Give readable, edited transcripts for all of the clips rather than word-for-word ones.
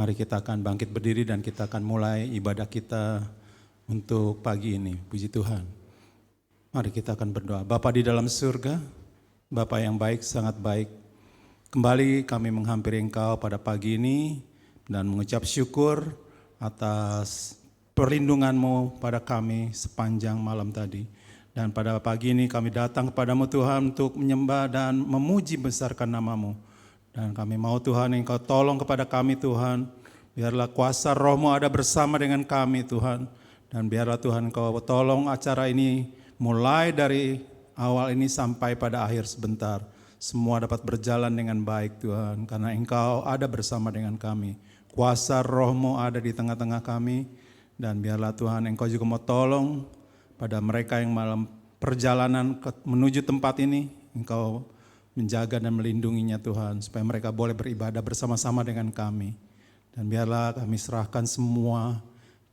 Mari kita akan bangkit berdiri dan kita akan mulai ibadah kita untuk pagi ini. Puji Tuhan. Mari kita akan berdoa. Bapa di dalam surga, Bapa yang baik, sangat baik. Kembali kami menghampiri Engkau pada pagi ini dan mengucap syukur atas perlindungan-Mu pada kami sepanjang malam tadi. Dan pada pagi ini kami datang kepadamu Tuhan untuk menyembah dan memuji besarkan nama-Mu. Dan kami mau Tuhan Engkau tolong kepada kami Tuhan. Biarlah kuasa Roh-Mu ada bersama dengan kami Tuhan. Dan biarlah Tuhan Engkau tolong acara ini mulai dari awal ini sampai pada akhir sebentar. Semua dapat berjalan dengan baik Tuhan. Karena Engkau ada bersama dengan kami. Kuasa Roh-Mu ada di tengah-tengah kami. Dan biarlah Tuhan Engkau juga mau tolong pada mereka yang malam perjalanan menuju tempat ini. Engkau menjaga dan melindunginya Tuhan, supaya mereka boleh beribadah bersama-sama dengan kami. Dan biarlah kami serahkan semua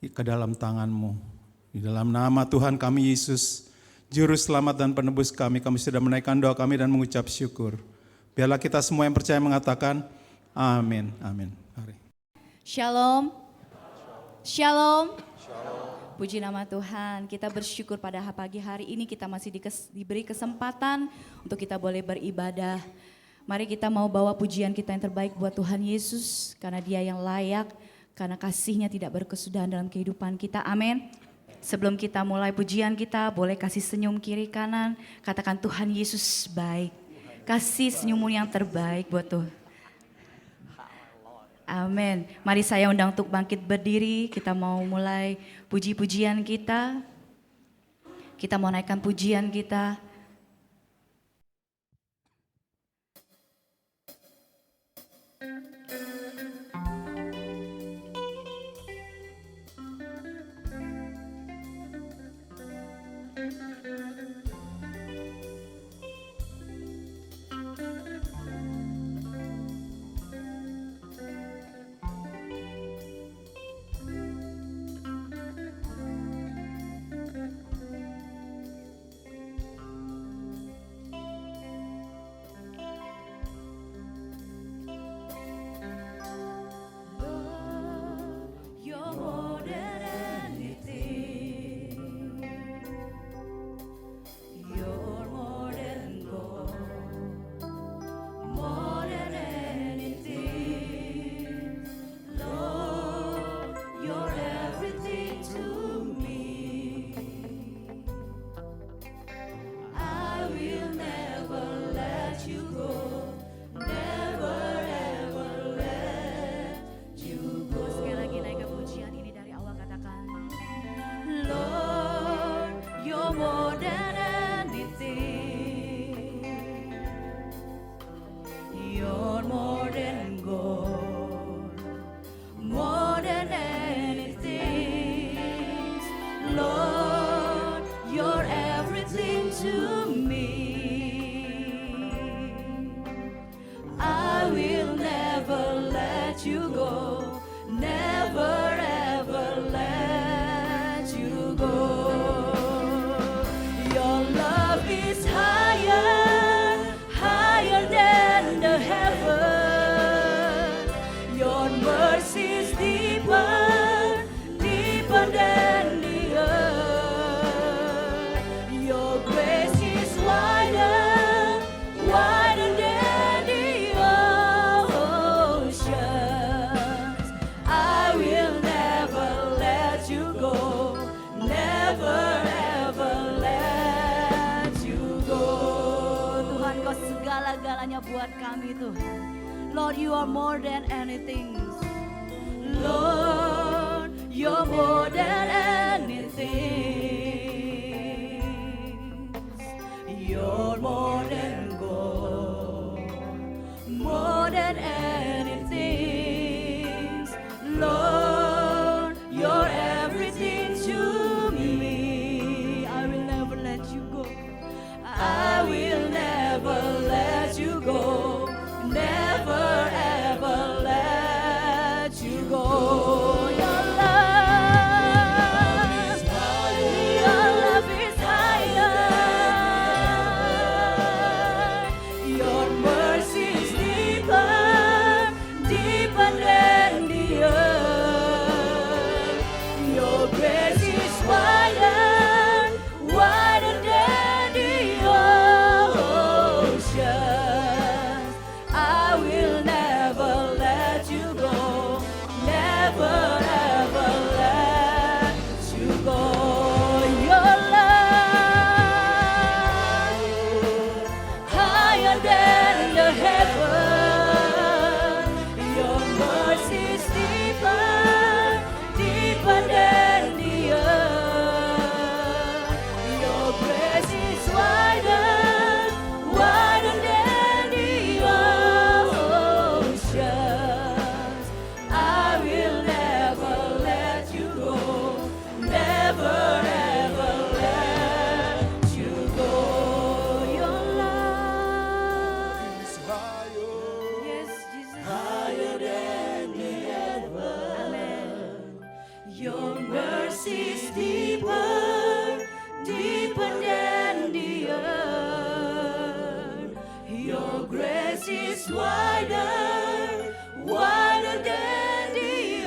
ke dalam tangan-Mu. Di dalam nama Tuhan kami Yesus, Juru Selamat dan Penebus kami sudah menaikkan doa kami dan mengucap syukur. Biarlah kita semua yang percaya mengatakan, amin, amin. Mari. Shalom. Shalom. Puji nama Tuhan, kita bersyukur pada pagi hari ini kita masih diberi kesempatan untuk kita boleh beribadah. Mari kita mau bawa pujian kita yang terbaik buat Tuhan Yesus, karena Dia yang layak, karena kasih-Nya tidak berkesudahan dalam kehidupan kita, amin. Sebelum kita mulai pujian kita, boleh kasih senyum kiri kanan, katakan Tuhan Yesus baik. Kasih senyummu yang terbaik buat Tuhan. Amin. Mari saya undang untuk bangkit berdiri. Kita mau mulai puji-pujian kita. Kita mau naikkan pujian kita. Buat kami Tuhan, Lord, you are more than anything. Lord, you're more than anything. You're more than gold, more than anything. Lord, you're everything to me. I will never let you go. I will never let you go, never ever let you go. Your love is higher. grace is wider, wider than the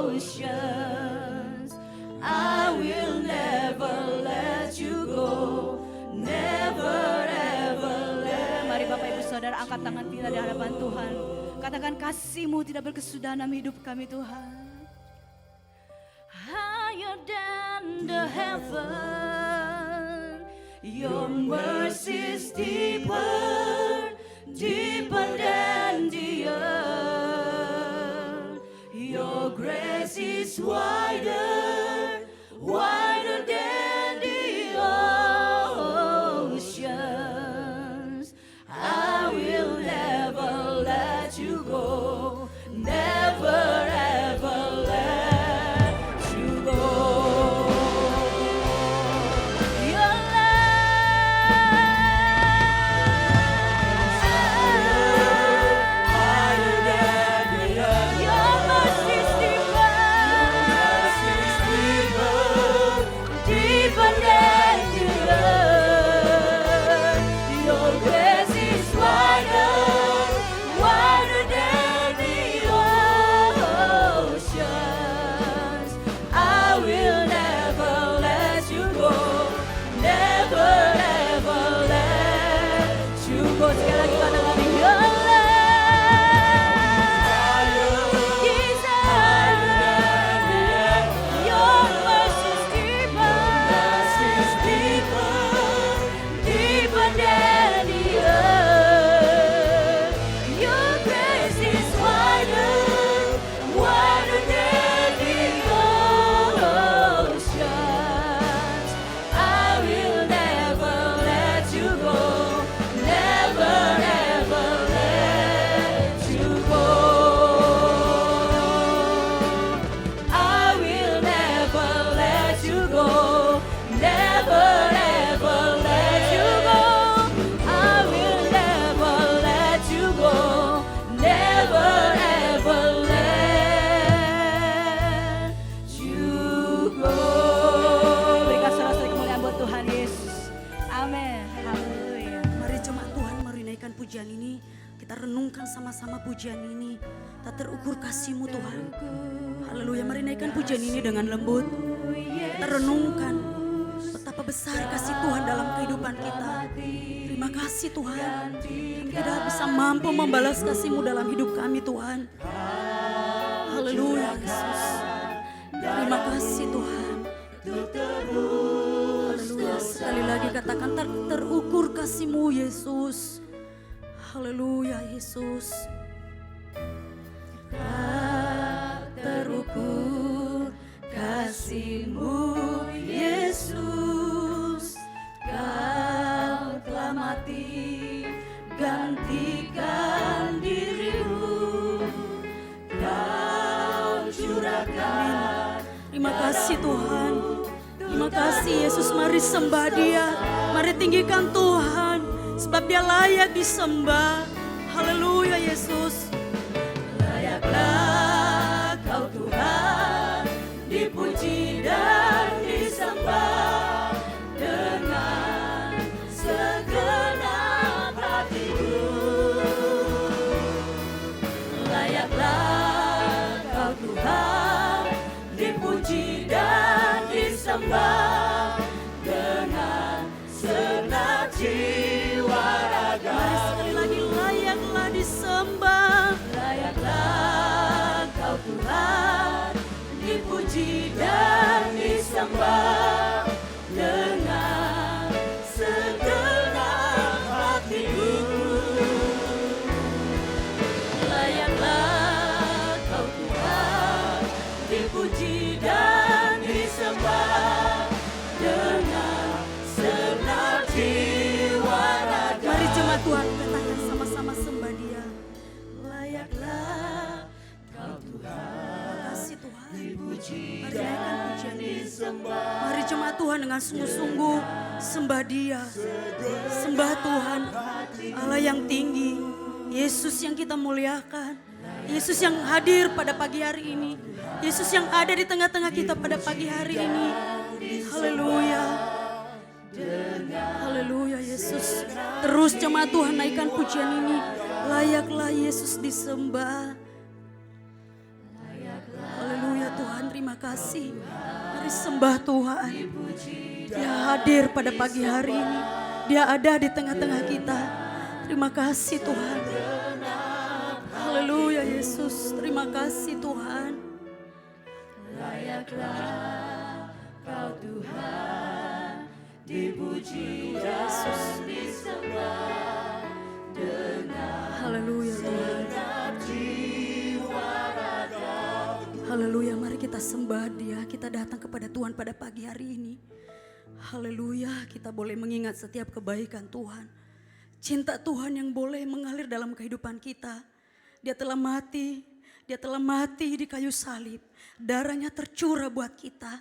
oceans. I will never let you go, never ever let. Mari Bapak Ibu Saudara angkat tangan kita di hadapan Tuhan. Katakan kasih-Mu tidak berkesudahan dalam hidup kami Tuhan. Higher than the heaven, your mercy is deeper, deeper than the earth. Your grace is wider, wider than the oceans. I will never let you go, never ever let you go. Your sekali lagi katakan your love is higher, your mercy is deeper, deeper than the earth. Your grace is wider, wider than the oceans. I will never let you go, never ever let you go. I will never let you go, never ever let you go. I will never let you go, never ever let you go. Berikan sorak-sorai kemuliaan buat Tuhan Yesus. Amin. Haleluya. Mari jemaat Tuhan menaikkan pujian ini. Kita renungkan sama-sama pujian ini. Tak terukur kasih-Mu Tuhan. Haleluya. Mari naikkan pujian ini dengan lembut. Kita renungkan betapa besar kasih Tuhan dalam kehidupan kita. Terima kasih Tuhan. Kita bisa mampu membalas kasih-Mu dalam hidup kami Tuhan. Haleluya Yesus. Terima kasih Tuhan. Haleluya. Sekali lagi katakan terukur kasih-Mu Yesus. Haleluya Yesus. Tak terukur kasih-Mu Yesus. Kau telah mati gantikan diri-Mu. Kau curahkan. Terima kasih Tuhan. Terima kasih Yesus, mari sembah Dia, mari tinggikan Tuhan, sebab Dia layak disembah. Haleluya Yesus. Layaklah Kau Tuhan, dipuji dan disembah dengan segenap hatiku. Layaklah Kau Tuhan, dipuji dan disembah dengan segenap jiwa raga. Mari sekali lagi, layaklah disembah. Layaklah Kau Tuhan, dipuji dan disembah dengan segenap hatiku. Layaklah Kau Tuhan, dipuji dan disembah dengan segenap jiwa raga. Mari jemaat Tuhan katakan sama-sama sembah Dia. Layaklah Kau Tuhan. Terima kasih Tuhan. Mari naikkan pujian ini. Mari jemaat Tuhan dengan sungguh-sungguh sembah Dia. Sembah Tuhan, Allah yang tinggi, Yesus yang kita muliakan, Yesus yang hadir pada pagi hari ini, Yesus yang ada di tengah-tengah kita pada pagi hari ini. Haleluya. Haleluya Yesus. Terus jemaat Tuhan naikkan pujian ini. Layaklah Yesus disembah. Haleluya Tuhan, terima kasih. Mari sembah Tuhan. Dia hadir pada pagi hari ini. Dia ada di tengah-tengah kita. Terima kasih Tuhan. Haleluya Yesus, terima kasih Tuhan. Layaklah Kau Tuhan, dipuji Yesus disembah dengan Haleluya Tuhan. Haleluya, mari kita sembah Dia. Kita datang kepada Tuhan pada pagi hari ini. Haleluya, kita boleh mengingat setiap kebaikan Tuhan. Cinta Tuhan yang boleh mengalir dalam kehidupan kita. Dia telah mati di kayu salib. Darahnya tercurah buat kita.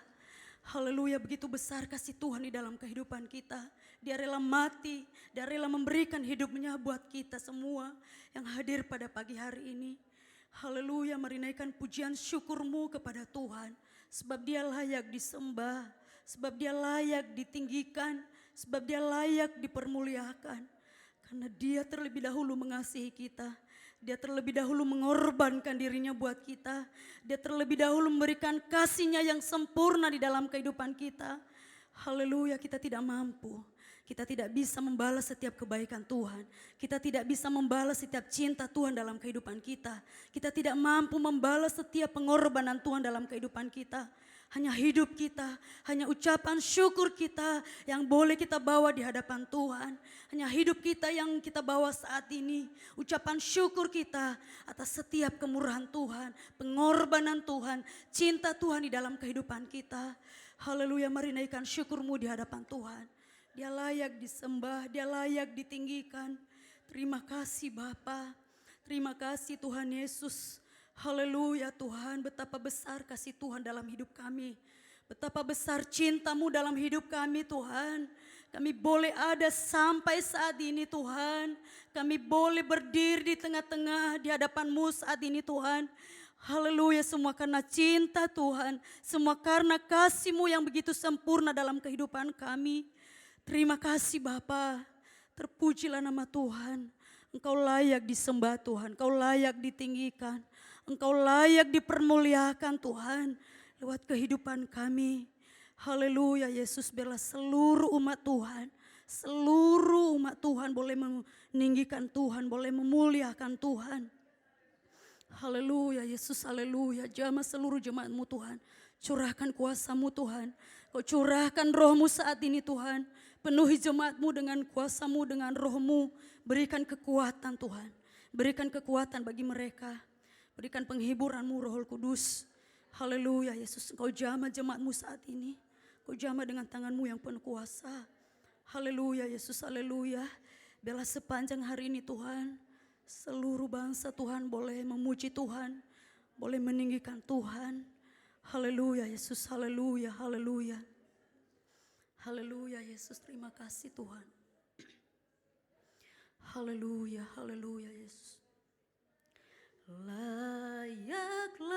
Haleluya, begitu besar kasih Tuhan di dalam kehidupan kita. Dia rela mati, dia rela memberikan hidupnya buat kita semua yang hadir pada pagi hari ini. Haleluya, mari naikkan pujian syukurmu kepada Tuhan. Sebab Dia layak disembah, sebab Dia layak ditinggikan, sebab Dia layak dipermuliakan. Karena Dia terlebih dahulu mengasihi kita. Dia terlebih dahulu mengorbankan dirinya buat kita. Dia terlebih dahulu memberikan kasih-Nya yang sempurna di dalam kehidupan kita. Haleluya, kita tidak mampu. Kita tidak bisa membalas setiap kebaikan Tuhan. Kita tidak bisa membalas setiap cinta Tuhan dalam kehidupan kita. Kita tidak mampu membalas setiap pengorbanan Tuhan dalam kehidupan kita. Hanya hidup kita, hanya ucapan syukur kita yang boleh kita bawa di hadapan Tuhan. Hanya hidup kita yang kita bawa saat ini. Ucapan syukur kita atas setiap kemurahan Tuhan, pengorbanan Tuhan, cinta Tuhan di dalam kehidupan kita. Haleluya, mari naikkan syukurmu di hadapan Tuhan. Dia layak disembah, Dia layak ditinggikan. Terima kasih Bapa, terima kasih Tuhan Yesus. Haleluya Tuhan, betapa besar kasih Tuhan dalam hidup kami. Betapa besar cinta-Mu dalam hidup kami Tuhan. Kami boleh ada sampai saat ini Tuhan. Kami boleh berdiri di tengah-tengah di hadapan-Mu saat ini Tuhan. Haleluya, semua karena cinta Tuhan. Semua karena kasih-Mu yang begitu sempurna dalam kehidupan kami. Terima kasih Bapa, terpujilah nama Tuhan. Engkau layak disembah Tuhan, Engkau layak ditinggikan. Engkau layak dipermuliakan Tuhan lewat kehidupan kami. Haleluya Yesus, biarlah seluruh umat Tuhan. Seluruh umat Tuhan boleh meninggikan Tuhan, boleh memuliakan Tuhan. Haleluya Yesus, haleluya. Jamah seluruh jemaat-Mu Tuhan. Curahkan kuasa-Mu Tuhan. Kau curahkan roh-Mu saat ini Tuhan. Penuhi jemaat-Mu dengan kuasa-Mu, dengan roh-Mu. Berikan kekuatan Tuhan. Berikan kekuatan bagi mereka. Berikan penghiburan-Mu Roh Kudus. Haleluya Yesus, Engkau jamah jemaat-Mu saat ini. Engkau jamah dengan tangan-Mu yang penuh kuasa. Haleluya Yesus, haleluya. Biarlah sepanjang hari ini Tuhan, seluruh bangsa Tuhan boleh memuji Tuhan. Boleh meninggikan Tuhan. Haleluya Yesus, haleluya, haleluya. Haleluya Yesus, terima kasih Tuhan. Haleluya, haleluya Yesus. Layaklah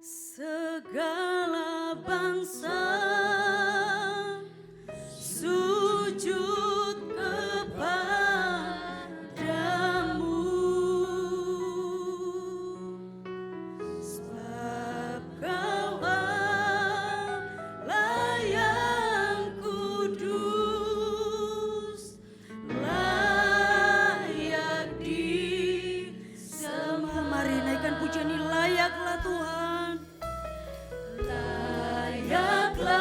segala bangsa sujud kepadamu. Sebab Kau Allah yang kudus, layak disembah. Mari naikkan pujian ini, layaklah Tuhan. Layaklah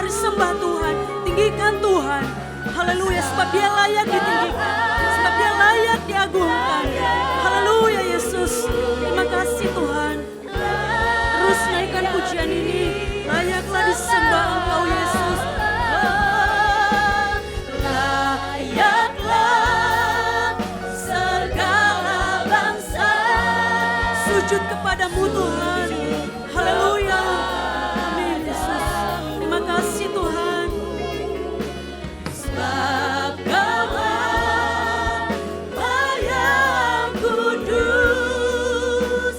disembah Tuhan, tinggikan Tuhan. Haleluya, sebab Dia layak ditinggikan, sebab Dia layak diagungkan. Haleluya Yesus, terima kasih Tuhan. Terus naikkan pujian ini, layaklah disembah Engkau Yesus. Layaklah segala bangsa sujud kepadamu Tuhan. Haleluya, amin Yesus. Terima kasih Tuhan. Sebab Kaulah yang kudus,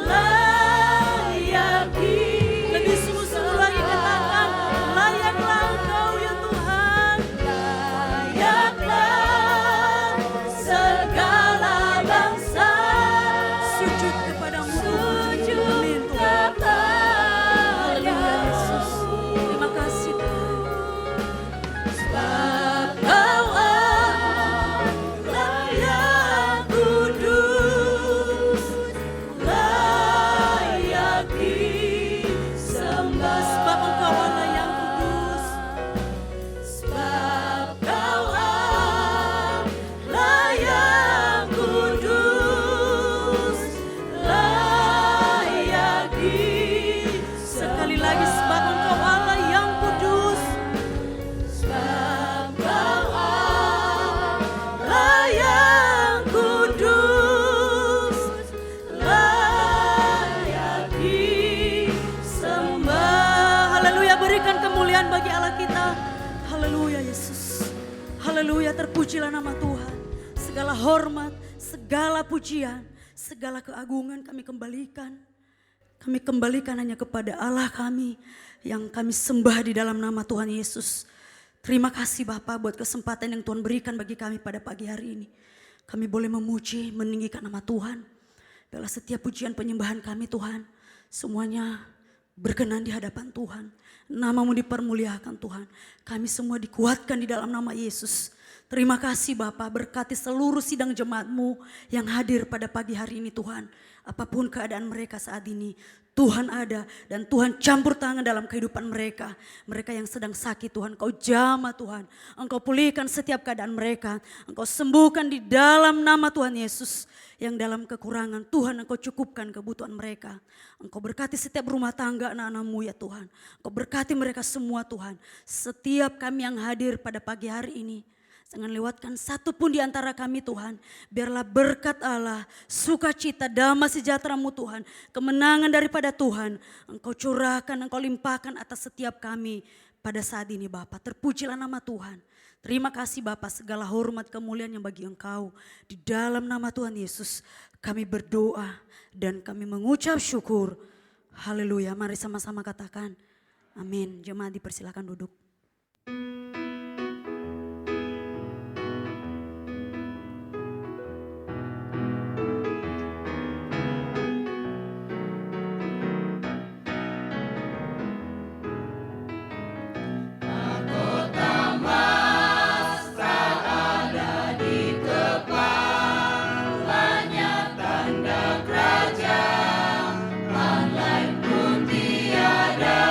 layak lebih sungguh-sungguh lagi katakan, layaklah Engkau ya Tuhan. Layaklah segala bangsa sujud kepadamu. Amin Tuhan. Haleluya Yesus. Terima kasih Tuhan. Sebab Kaulah yang kudus, layak disembah. Sebab Engkau Allah yang kudus. Sebab Kaulah yang kudus, layak sekali lagi, sebab Engkau Allah yang kudus. Sebab Kaulah yang kudus, layak disembah. Haleluya, berikan kemuliaan bagi Allah kita. Haleluya Yesus. Haleluya, terpujilah nama Tuhan. Segala hormat, segala pujian, segala keagungan kami kembalikan. Kami kembalikan hanya kepada Allah kami yang kami sembah di dalam nama Tuhan Yesus. Terima kasih Bapa buat kesempatan yang Tuhan berikan bagi kami pada pagi hari ini. Kami boleh memuji, meninggikan nama Tuhan. Dalam setiap pujian penyembahan kami Tuhan, semuanya berkenan di hadapan Tuhan. Namamu dipermuliakan Tuhan. Kami semua dikuatkan di dalam nama Yesus. Terima kasih Bapa, berkati seluruh sidang jemaat-Mu yang hadir pada pagi hari ini Tuhan. Apapun keadaan mereka saat ini, Tuhan ada dan Tuhan campur tangan dalam kehidupan mereka. Mereka yang sedang sakit Tuhan, Engkau jamah Tuhan. Engkau pulihkan setiap keadaan mereka. Engkau sembuhkan di dalam nama Tuhan Yesus. Yang dalam kekurangan Tuhan Engkau cukupkan kebutuhan mereka. Engkau berkati setiap rumah tangga anak-anak-Mu ya Tuhan. Engkau berkati mereka semua Tuhan. Setiap kami yang hadir pada pagi hari ini, jangan lewatkan satu pun di antara kami Tuhan. Biarlah berkat Allah, sukacita, damai sejahtera-Mu Tuhan, kemenangan daripada Tuhan, Engkau curahkan, Engkau limpahkan atas setiap kami pada saat ini Bapa. Terpujilah nama Tuhan. Terima kasih Bapa, segala hormat kemuliaan yang bagi Engkau. Di dalam nama Tuhan Yesus kami berdoa dan kami mengucap syukur. Haleluya, mari sama-sama katakan amin. Jemaat dipersilakan duduk. Tiada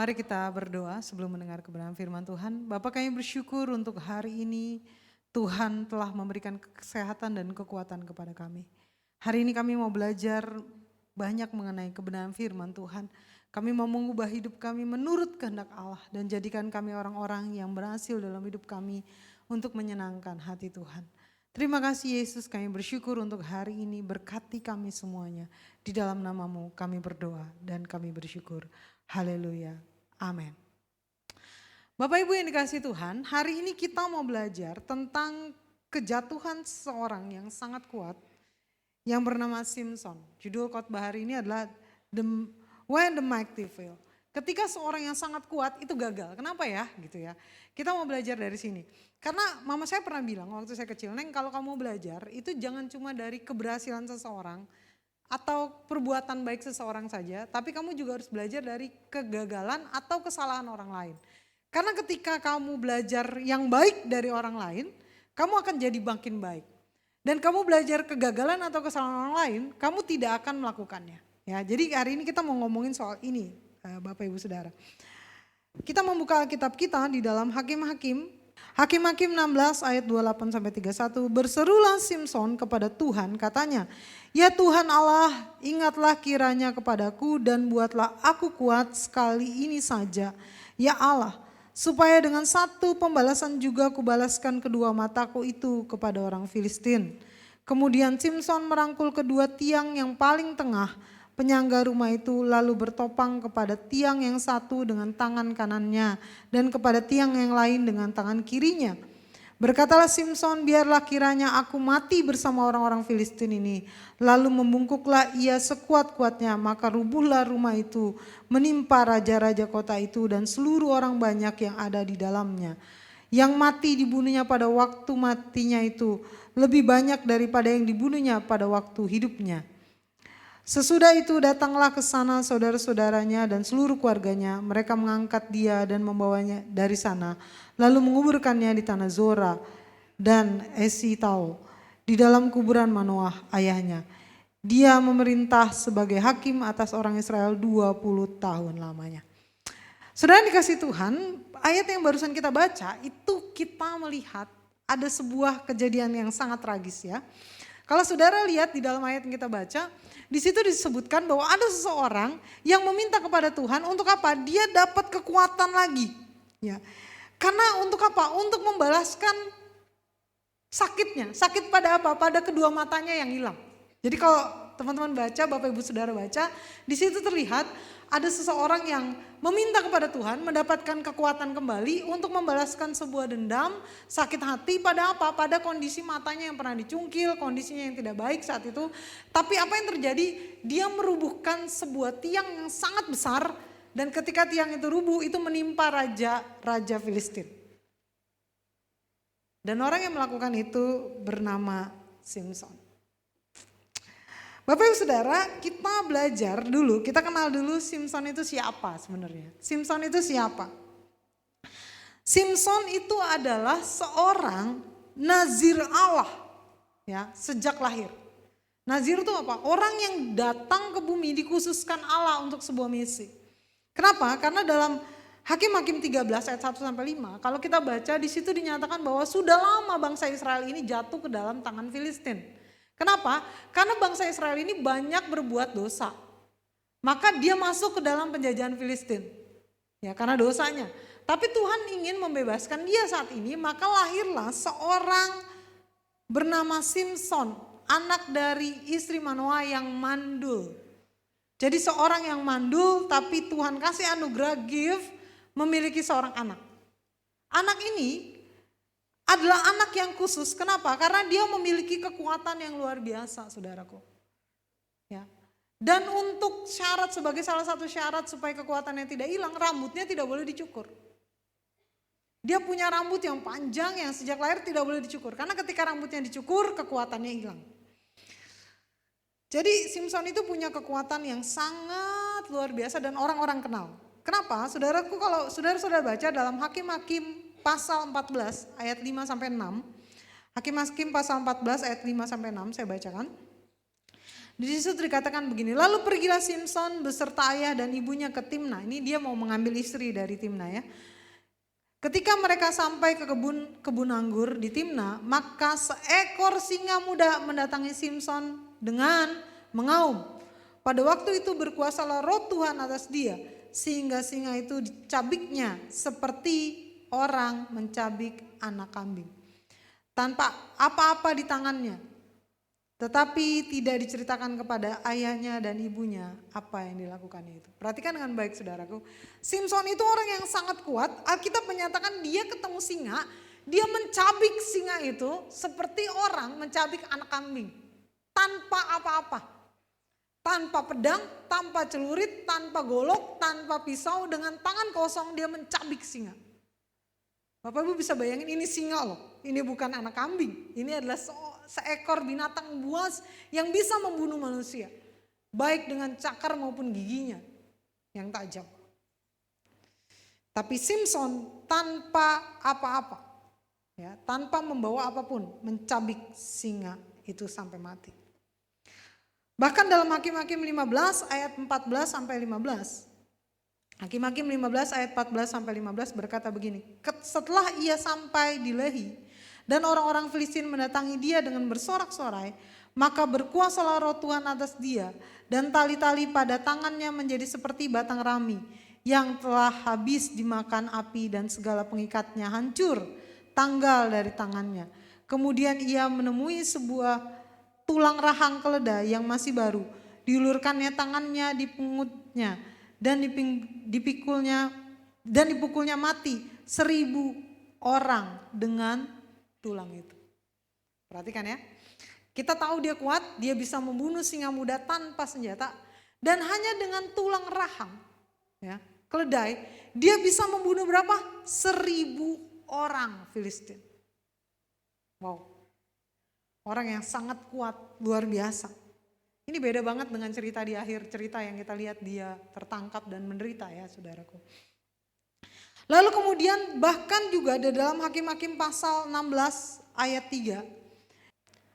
Mari kita berdoa sebelum mendengar kebenaran firman Tuhan. Bapa, kami bersyukur untuk hari ini Tuhan telah memberikan kesehatan dan kekuatan kepada kami. Hari ini kami mau belajar banyak mengenai kebenaran firman Tuhan. Kami mau mengubah hidup kami menurut kehendak Allah dan jadikan kami orang-orang yang berhasil dalam hidup kami untuk menyenangkan hati Tuhan. Terima kasih Yesus, kami bersyukur untuk hari ini, berkati kami semuanya. Di dalam nama-Mu kami berdoa dan kami bersyukur. Haleluya. Amin. Bapak Ibu yang dikasihi Tuhan, hari ini kita mau belajar tentang kejatuhan seseorang yang sangat kuat yang bernama Simpson. Judul khotbah hari ini adalah When the Mighty Fail. Ketika seorang yang sangat kuat itu gagal. Kenapa ya? Gitu ya. Kita mau belajar dari sini. Karena mama saya pernah bilang waktu saya kecil, Neng, kalau kamu belajar itu jangan cuma dari keberhasilan seseorang atau perbuatan baik seseorang saja, tapi kamu juga harus belajar dari kegagalan atau kesalahan orang lain. Karena ketika kamu belajar yang baik dari orang lain, kamu akan jadi makin baik. Dan kamu belajar kegagalan atau kesalahan orang lain, kamu tidak akan melakukannya. Ya, jadi hari ini kita mau ngomongin soal ini, Bapak Ibu Saudara. Kita membuka kitab kita di dalam Hakim-Hakim. Hakim-Hakim 16 ayat 28 sampai 31. Berserulah Simpson kepada Tuhan, katanya, "Ya Tuhan Allah, ingatlah kiranya kepadaku dan buatlah aku kuat sekali ini saja. Ya Allah, supaya dengan satu pembalasan juga kubalaskan kedua mataku itu kepada orang Filistin." Kemudian Simpson merangkul kedua tiang yang paling tengah penyangga rumah itu, lalu bertopang kepada tiang yang satu dengan tangan kanannya dan kepada tiang yang lain dengan tangan kirinya. Berkatalah Simpson, "Biarlah kiranya aku mati bersama orang-orang Filistin ini." Lalu membungkuklah ia sekuat-kuatnya, maka rubuhlah rumah itu, menimpa raja-raja kota itu dan seluruh orang banyak yang ada di dalamnya. Yang mati dibunuhnya pada waktu matinya itu lebih banyak daripada yang dibunuhnya pada waktu hidupnya. Sesudah itu datanglah ke sana saudara-saudaranya dan seluruh keluarganya. Mereka mengangkat dia dan membawanya dari sana, lalu menguburkannya di tanah Zora dan Esitaol, di dalam kuburan Manoah ayahnya. Dia memerintah sebagai hakim atas orang Israel 20 tahun lamanya. Saudara dikasih Tuhan, ayat yang barusan kita baca itu kita melihat ada sebuah kejadian yang sangat tragis ya. Kalau saudara lihat di dalam ayat yang kita baca, di situ disebutkan bahwa ada seseorang yang meminta kepada Tuhan untuk apa? Dia dapat kekuatan lagi. Ya. Karena untuk apa? Untuk membalaskan sakitnya. Sakit pada apa? Pada kedua matanya yang hilang. Jadi kalau teman-teman baca, Bapak Ibu Saudara baca, di situ terlihat ada seseorang yang meminta kepada Tuhan mendapatkan kekuatan kembali untuk membalaskan sebuah dendam, sakit hati pada apa? Pada kondisi matanya yang pernah dicungkil, kondisinya yang tidak baik saat itu. Tapi apa yang terjadi? Dia merubuhkan sebuah tiang yang sangat besar dan ketika tiang itu rubuh itu menimpa raja Filistin. Dan orang yang melakukan itu bernama Simpson. Bapak Ibu Saudara, kita belajar dulu, kita kenal dulu Simpson itu siapa sebenarnya. Simpson itu siapa? Simson itu adalah seorang nazir Allah ya, sejak lahir. Nazir itu apa? Orang yang datang ke bumi dikhususkan Allah untuk sebuah misi. Kenapa? Karena dalam Hakim-Hakim 13 ayat 1 sampai 5, kalau kita baca di situ dinyatakan bahwa sudah lama bangsa Israel ini jatuh ke dalam tangan Filistin. Kenapa? Karena bangsa Israel ini banyak berbuat dosa. Maka dia masuk ke dalam penjajahan Filistin. Ya, karena dosanya. Tapi Tuhan ingin membebaskan dia saat ini, maka lahirlah seorang bernama Simson, anak dari istri Manoah yang mandul. Jadi seorang yang mandul tapi Tuhan kasih anugerah gift memiliki seorang anak. Anak ini adalah anak yang khusus. Kenapa? Karena dia memiliki kekuatan yang luar biasa, saudaraku. Ya. Dan untuk syarat, sebagai salah satu syarat supaya kekuatannya tidak hilang, rambutnya tidak boleh dicukur. Dia punya rambut yang panjang yang sejak lahir tidak boleh dicukur. Karena ketika rambutnya dicukur, kekuatannya hilang. Jadi Simson itu punya kekuatan yang sangat luar biasa dan orang-orang kenal. Kenapa? Saudaraku, kalau saudara-saudara baca dalam Hakim-Hakim pasal 14 ayat 5 sampai 6. Hakim-Hakim pasal 14 ayat 5 sampai 6 saya bacakan. Di situ dikatakan begini, lalu pergilah Simson beserta ayah dan ibunya ke Timna. Ini dia mau mengambil istri dari Timna ya. Ketika mereka sampai ke kebun anggur di Timna, maka seekor singa muda mendatangi Simson dengan mengaum. Pada waktu itu berkuasalah roh Tuhan atas dia, sehingga singa itu dicabiknya seperti orang mencabik anak kambing. Tanpa apa-apa di tangannya. Tetapi tidak diceritakan kepada ayahnya dan ibunya apa yang dilakukannya itu. Perhatikan dengan baik saudaraku. Simson itu orang yang sangat kuat. Alkitab menyatakan dia ketemu singa. Dia mencabik singa itu seperti orang mencabik anak kambing. Tanpa apa-apa. Tanpa pedang, tanpa celurit, tanpa golok, tanpa pisau. Dengan tangan kosong dia mencabik singa. Bapak Ibu bisa bayangin ini singa loh. Ini bukan anak kambing. Ini adalah seekor binatang buas yang bisa membunuh manusia. Baik dengan cakar maupun giginya yang tajam. Tapi Simson tanpa apa-apa. Ya, tanpa membawa apapun mencabik singa itu sampai mati. Bahkan dalam Hakim-Hakim 15 ayat 14 sampai 15. Hakim-Hakim 15 ayat 14 sampai 15 berkata begini. Setelah ia sampai di Lehi dan orang-orang Filistin mendatangi dia dengan bersorak-sorai, maka berkuasalah roh Tuhan atas dia dan tali-tali pada tangannya menjadi seperti batang rami yang telah habis dimakan api dan segala pengikatnya hancur tanggal dari tangannya. Kemudian ia menemui sebuah tulang rahang keledai yang masih baru, diulurkannya tangannya, dipungutnya dan dipukulnya mati 1000 orang dengan tulang itu. Perhatikan ya. Kita tahu dia kuat, dia bisa membunuh singa muda tanpa senjata dan hanya dengan tulang rahang ya, keledai, dia bisa membunuh berapa? 1000 orang Filistin. Wow. Orang yang sangat kuat, luar biasa. Ini beda banget dengan cerita di akhir cerita yang kita lihat dia tertangkap dan menderita ya saudaraku. Lalu kemudian bahkan juga ada dalam Hakim-Hakim pasal 16 ayat 3.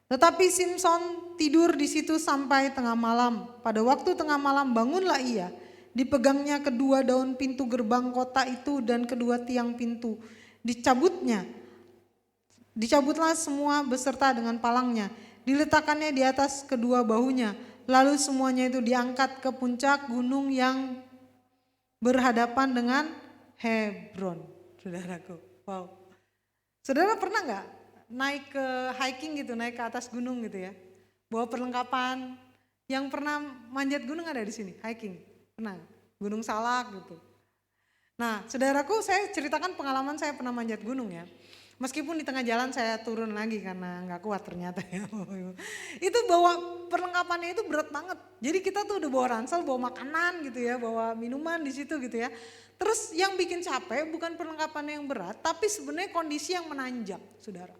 Tetapi Simson tidur di situ sampai tengah malam. Pada waktu tengah malam bangunlah ia. Dipegangnya kedua daun pintu gerbang kota itu dan kedua tiang pintu. Dicabutlah semua beserta dengan palangnya. Diletakkannya di atas kedua bahunya. Lalu semuanya itu diangkat ke puncak gunung yang berhadapan dengan Hebron. Saudaraku, wow. Saudara pernah gak naik ke hiking gitu, naik ke atas gunung gitu ya? Bawa perlengkapan. Yang pernah manjat gunung ada di sini, hiking. Pernah, Gunung Salak gitu. Nah saudaraku, saya ceritakan pengalaman saya pernah manjat gunung ya. Meskipun di tengah jalan saya turun lagi karena gak kuat ternyata ya. Itu bawa perlengkapannya itu berat banget. Jadi kita tuh udah bawa ransel, bawa makanan gitu ya, bawa minuman di situ gitu ya. Terus yang bikin capek bukan perlengkapannya yang berat, tapi sebenarnya kondisi yang menanjak, saudara.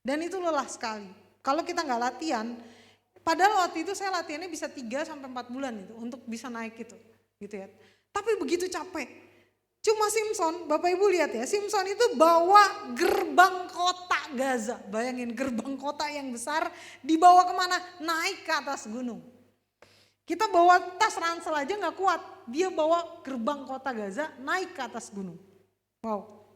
Dan itu lelah sekali. Kalau kita gak latihan, padahal waktu itu saya latihannya bisa 3-4 bulan itu untuk bisa naik gitu ya. Tapi begitu capek. Cuma Simson, Bapak Ibu lihat ya, Simson itu bawa gerbang kota Gaza. Bayangin gerbang kota yang besar dibawa kemana? Naik ke atas gunung. Kita bawa tas ransel aja gak kuat. Dia bawa gerbang kota Gaza naik ke atas gunung. Wow.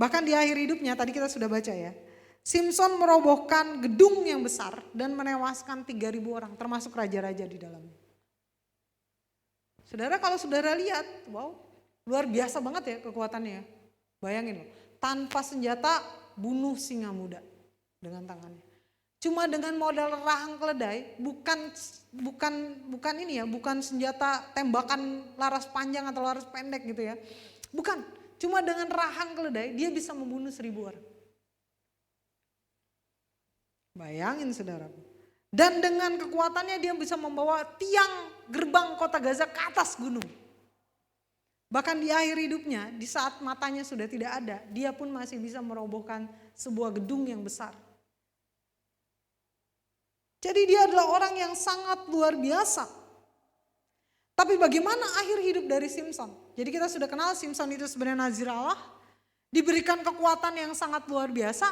Bahkan di akhir hidupnya tadi kita sudah baca ya. Simson merobohkan gedung yang besar dan menewaskan 3.000 orang termasuk raja-raja di dalamnya. Saudara kalau saudara lihat, wow luar biasa banget ya kekuatannya. Bayangin loh, tanpa senjata bunuh singa muda dengan tangannya. Cuma dengan modal rahang keledai, bukan ini ya, bukan senjata tembakan laras panjang atau laras pendek gitu ya. Bukan, cuma dengan rahang keledai dia bisa membunuh 1.000 orang. Bayangin saudaraku. Dan dengan kekuatannya dia bisa membawa tiang gerbang kota Gaza ke atas gunung. Bahkan di akhir hidupnya, di saat matanya sudah tidak ada, dia pun masih bisa merobohkan sebuah gedung yang besar. Jadi dia adalah orang yang sangat luar biasa. Tapi bagaimana akhir hidup dari Simson? Jadi kita sudah kenal Simson itu sebenarnya nazir Allah, diberikan kekuatan yang sangat luar biasa,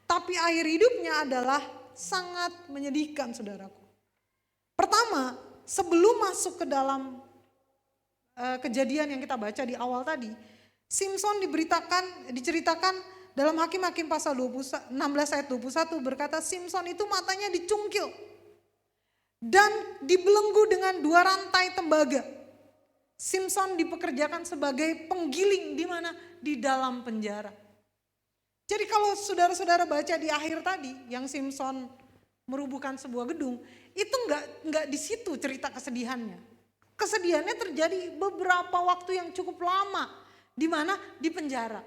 tapi akhir hidupnya adalah sangat menyedihkan saudaraku. Pertama, sebelum masuk ke dalam kejadian yang kita baca di awal tadi, Simson diceritakan dalam Hakim-Hakim pasal 16 ayat 21 berkata Simson itu matanya dicungkil dan dibelenggu dengan 2 rantai tembaga. Simson dipekerjakan sebagai penggiling di mana? Di dalam penjara. Jadi kalau saudara-saudara baca di akhir tadi yang Simson merubuhkan sebuah gedung, itu enggak di situ cerita kesedihannya. Kesedihannya terjadi beberapa waktu yang cukup lama. Di mana? Di penjara.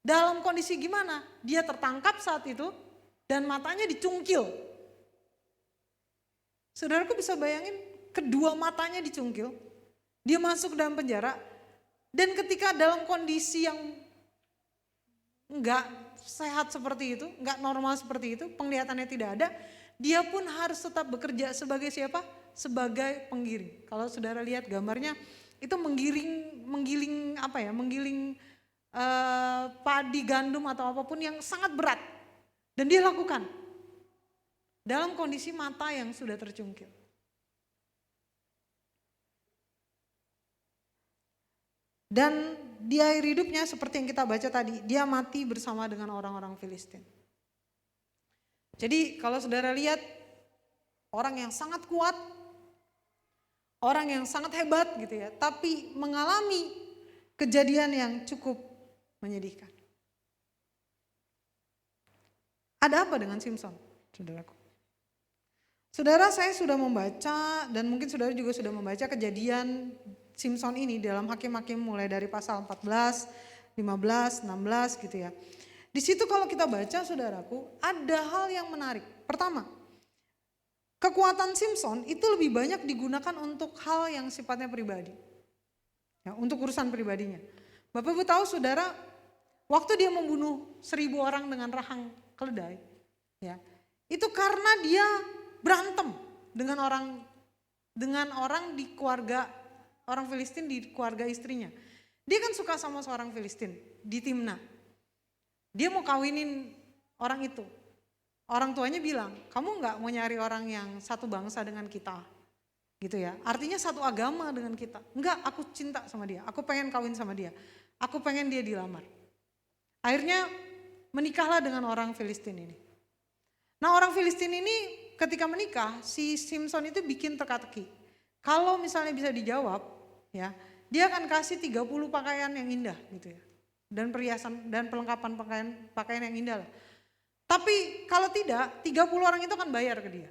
Dalam kondisi gimana? Dia tertangkap saat itu dan matanya dicungkil. Saudaraku bisa bayangin kedua matanya dicungkil. Dia masuk ke dalam penjara dan ketika dalam kondisi yang enggak sehat seperti itu, enggak normal seperti itu, penglihatannya tidak ada, dia pun harus tetap bekerja sebagai siapa? Sebagai penggiling. Kalau saudara lihat gambarnya, itu menggiling padi, gandum atau apapun yang sangat berat. Dan dia lakukan dalam kondisi mata yang sudah tercungkil. Dan di akhir hidupnya seperti yang kita baca tadi, dia mati bersama dengan orang-orang Filistin. Jadi kalau saudara lihat, orang yang sangat kuat, orang yang sangat hebat gitu ya, tapi mengalami kejadian yang cukup menyedihkan. Ada apa dengan Simson, saudaraku? Saudara, saya sudah membaca dan mungkin saudara juga sudah membaca kejadian Simson ini dalam Hakim-Hakim mulai dari pasal 14, 15, 16 gitu ya. Di situ kalau kita baca saudaraku, ada hal yang menarik. Pertama, kekuatan Simson itu lebih banyak digunakan untuk hal yang sifatnya pribadi. Ya, untuk urusan pribadinya. Bapak Ibu tahu saudara, waktu dia membunuh 1.000 orang dengan rahang keledai, ya, itu karena dia berantem dengan orang di keluarga orang Filistin, di keluarga istrinya. Dia kan suka sama seorang Filistin di Timna. Dia mau kawinin orang itu. Orang tuanya bilang, kamu nggak mau nyari orang yang satu bangsa dengan kita, gitu ya. Artinya satu agama dengan kita. Enggak, aku cinta sama dia. Aku pengen kawin sama dia. Aku pengen dia dilamar. Akhirnya menikahlah dengan orang Filistin ini. Nah, orang Filistin ini ketika menikah, si Simson itu bikin teka-teki. Kalau misalnya bisa dijawab, ya, dia akan kasih 30 pakaian yang indah gitu ya. Dan perhiasan dan perlengkapan pakaian yang indah lah. Tapi kalau tidak, 30 orang itu akan bayar ke dia.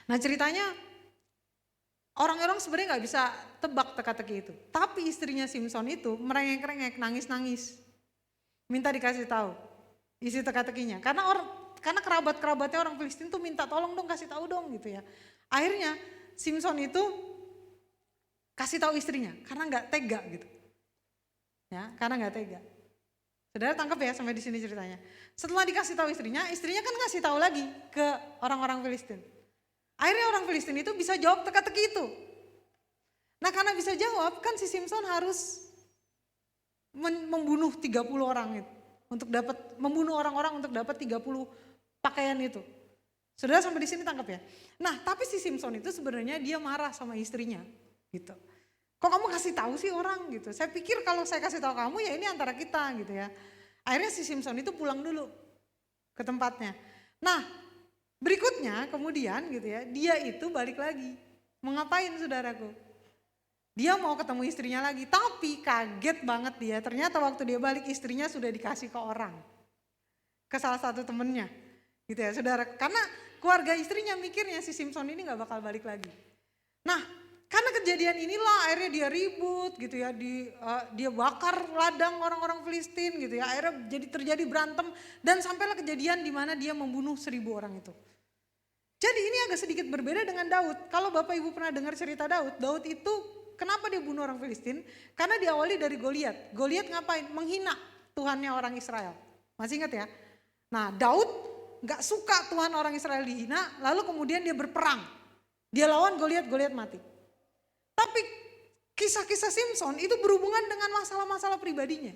Nah, ceritanya orang-orang sebenarnya nggak bisa tebak teka-teki itu. Tapi istrinya Simson itu merengek-rengek, nangis-nangis. Minta dikasih tahu isi teka-tekinya. Karena kerabat-kerabatnya orang Filistin tuh minta tolong dong, kasih tahu dong gitu ya. Akhirnya Simson itu kasih tahu istrinya karena nggak tega gitu. Ya, karena nggak tega. Saudara tangkap ya sampai di sini ceritanya. Setelah dikasih tahu istrinya kan ngasih tahu lagi ke orang-orang Filistin. Akhirnya orang Filistin itu bisa jawab teka-teki itu. Nah karena bisa jawab kan si Simpson harus membunuh 30 orang itu. Untuk dapat membunuh orang-orang untuk dapat 30 pakaian itu. Saudara sampai di sini tangkap ya. Nah tapi si Simpson itu sebenarnya dia marah sama istrinya gitu. Kok kamu kasih tahu sih orang gitu. Saya pikir kalau saya kasih tahu kamu ya ini antara kita gitu ya. Akhirnya si Simpson itu pulang dulu ke tempatnya. Nah berikutnya kemudian gitu ya, dia itu balik lagi. Mau ngapain saudaraku? Dia mau ketemu istrinya lagi, tapi kaget banget dia. Ternyata waktu dia balik istrinya sudah dikasih ke orang. Ke salah satu temennya gitu ya saudara. Karena keluarga istrinya mikirnya si Simpson ini gak bakal balik lagi. Nah karena kejadian inilah akhirnya dia ribut gitu ya. Dia bakar ladang orang-orang Filistin gitu ya. Akhirnya jadi terjadi berantem dan sampailah kejadian di mana dia membunuh 1000 orang itu. Jadi ini agak sedikit berbeda dengan Daud. Kalau Bapak Ibu pernah dengar cerita Daud, Daud itu kenapa dia bunuh orang Filistin? Karena diawali dari Goliat. Goliat ngapain? Menghina Tuhannya orang Israel. Masih ingat ya? Nah Daud gak suka Tuhan orang Israel dihina, lalu kemudian dia berperang. Dia lawan Goliat, Goliat mati. Tapi kisah-kisah Simpson itu berhubungan dengan masalah-masalah pribadinya.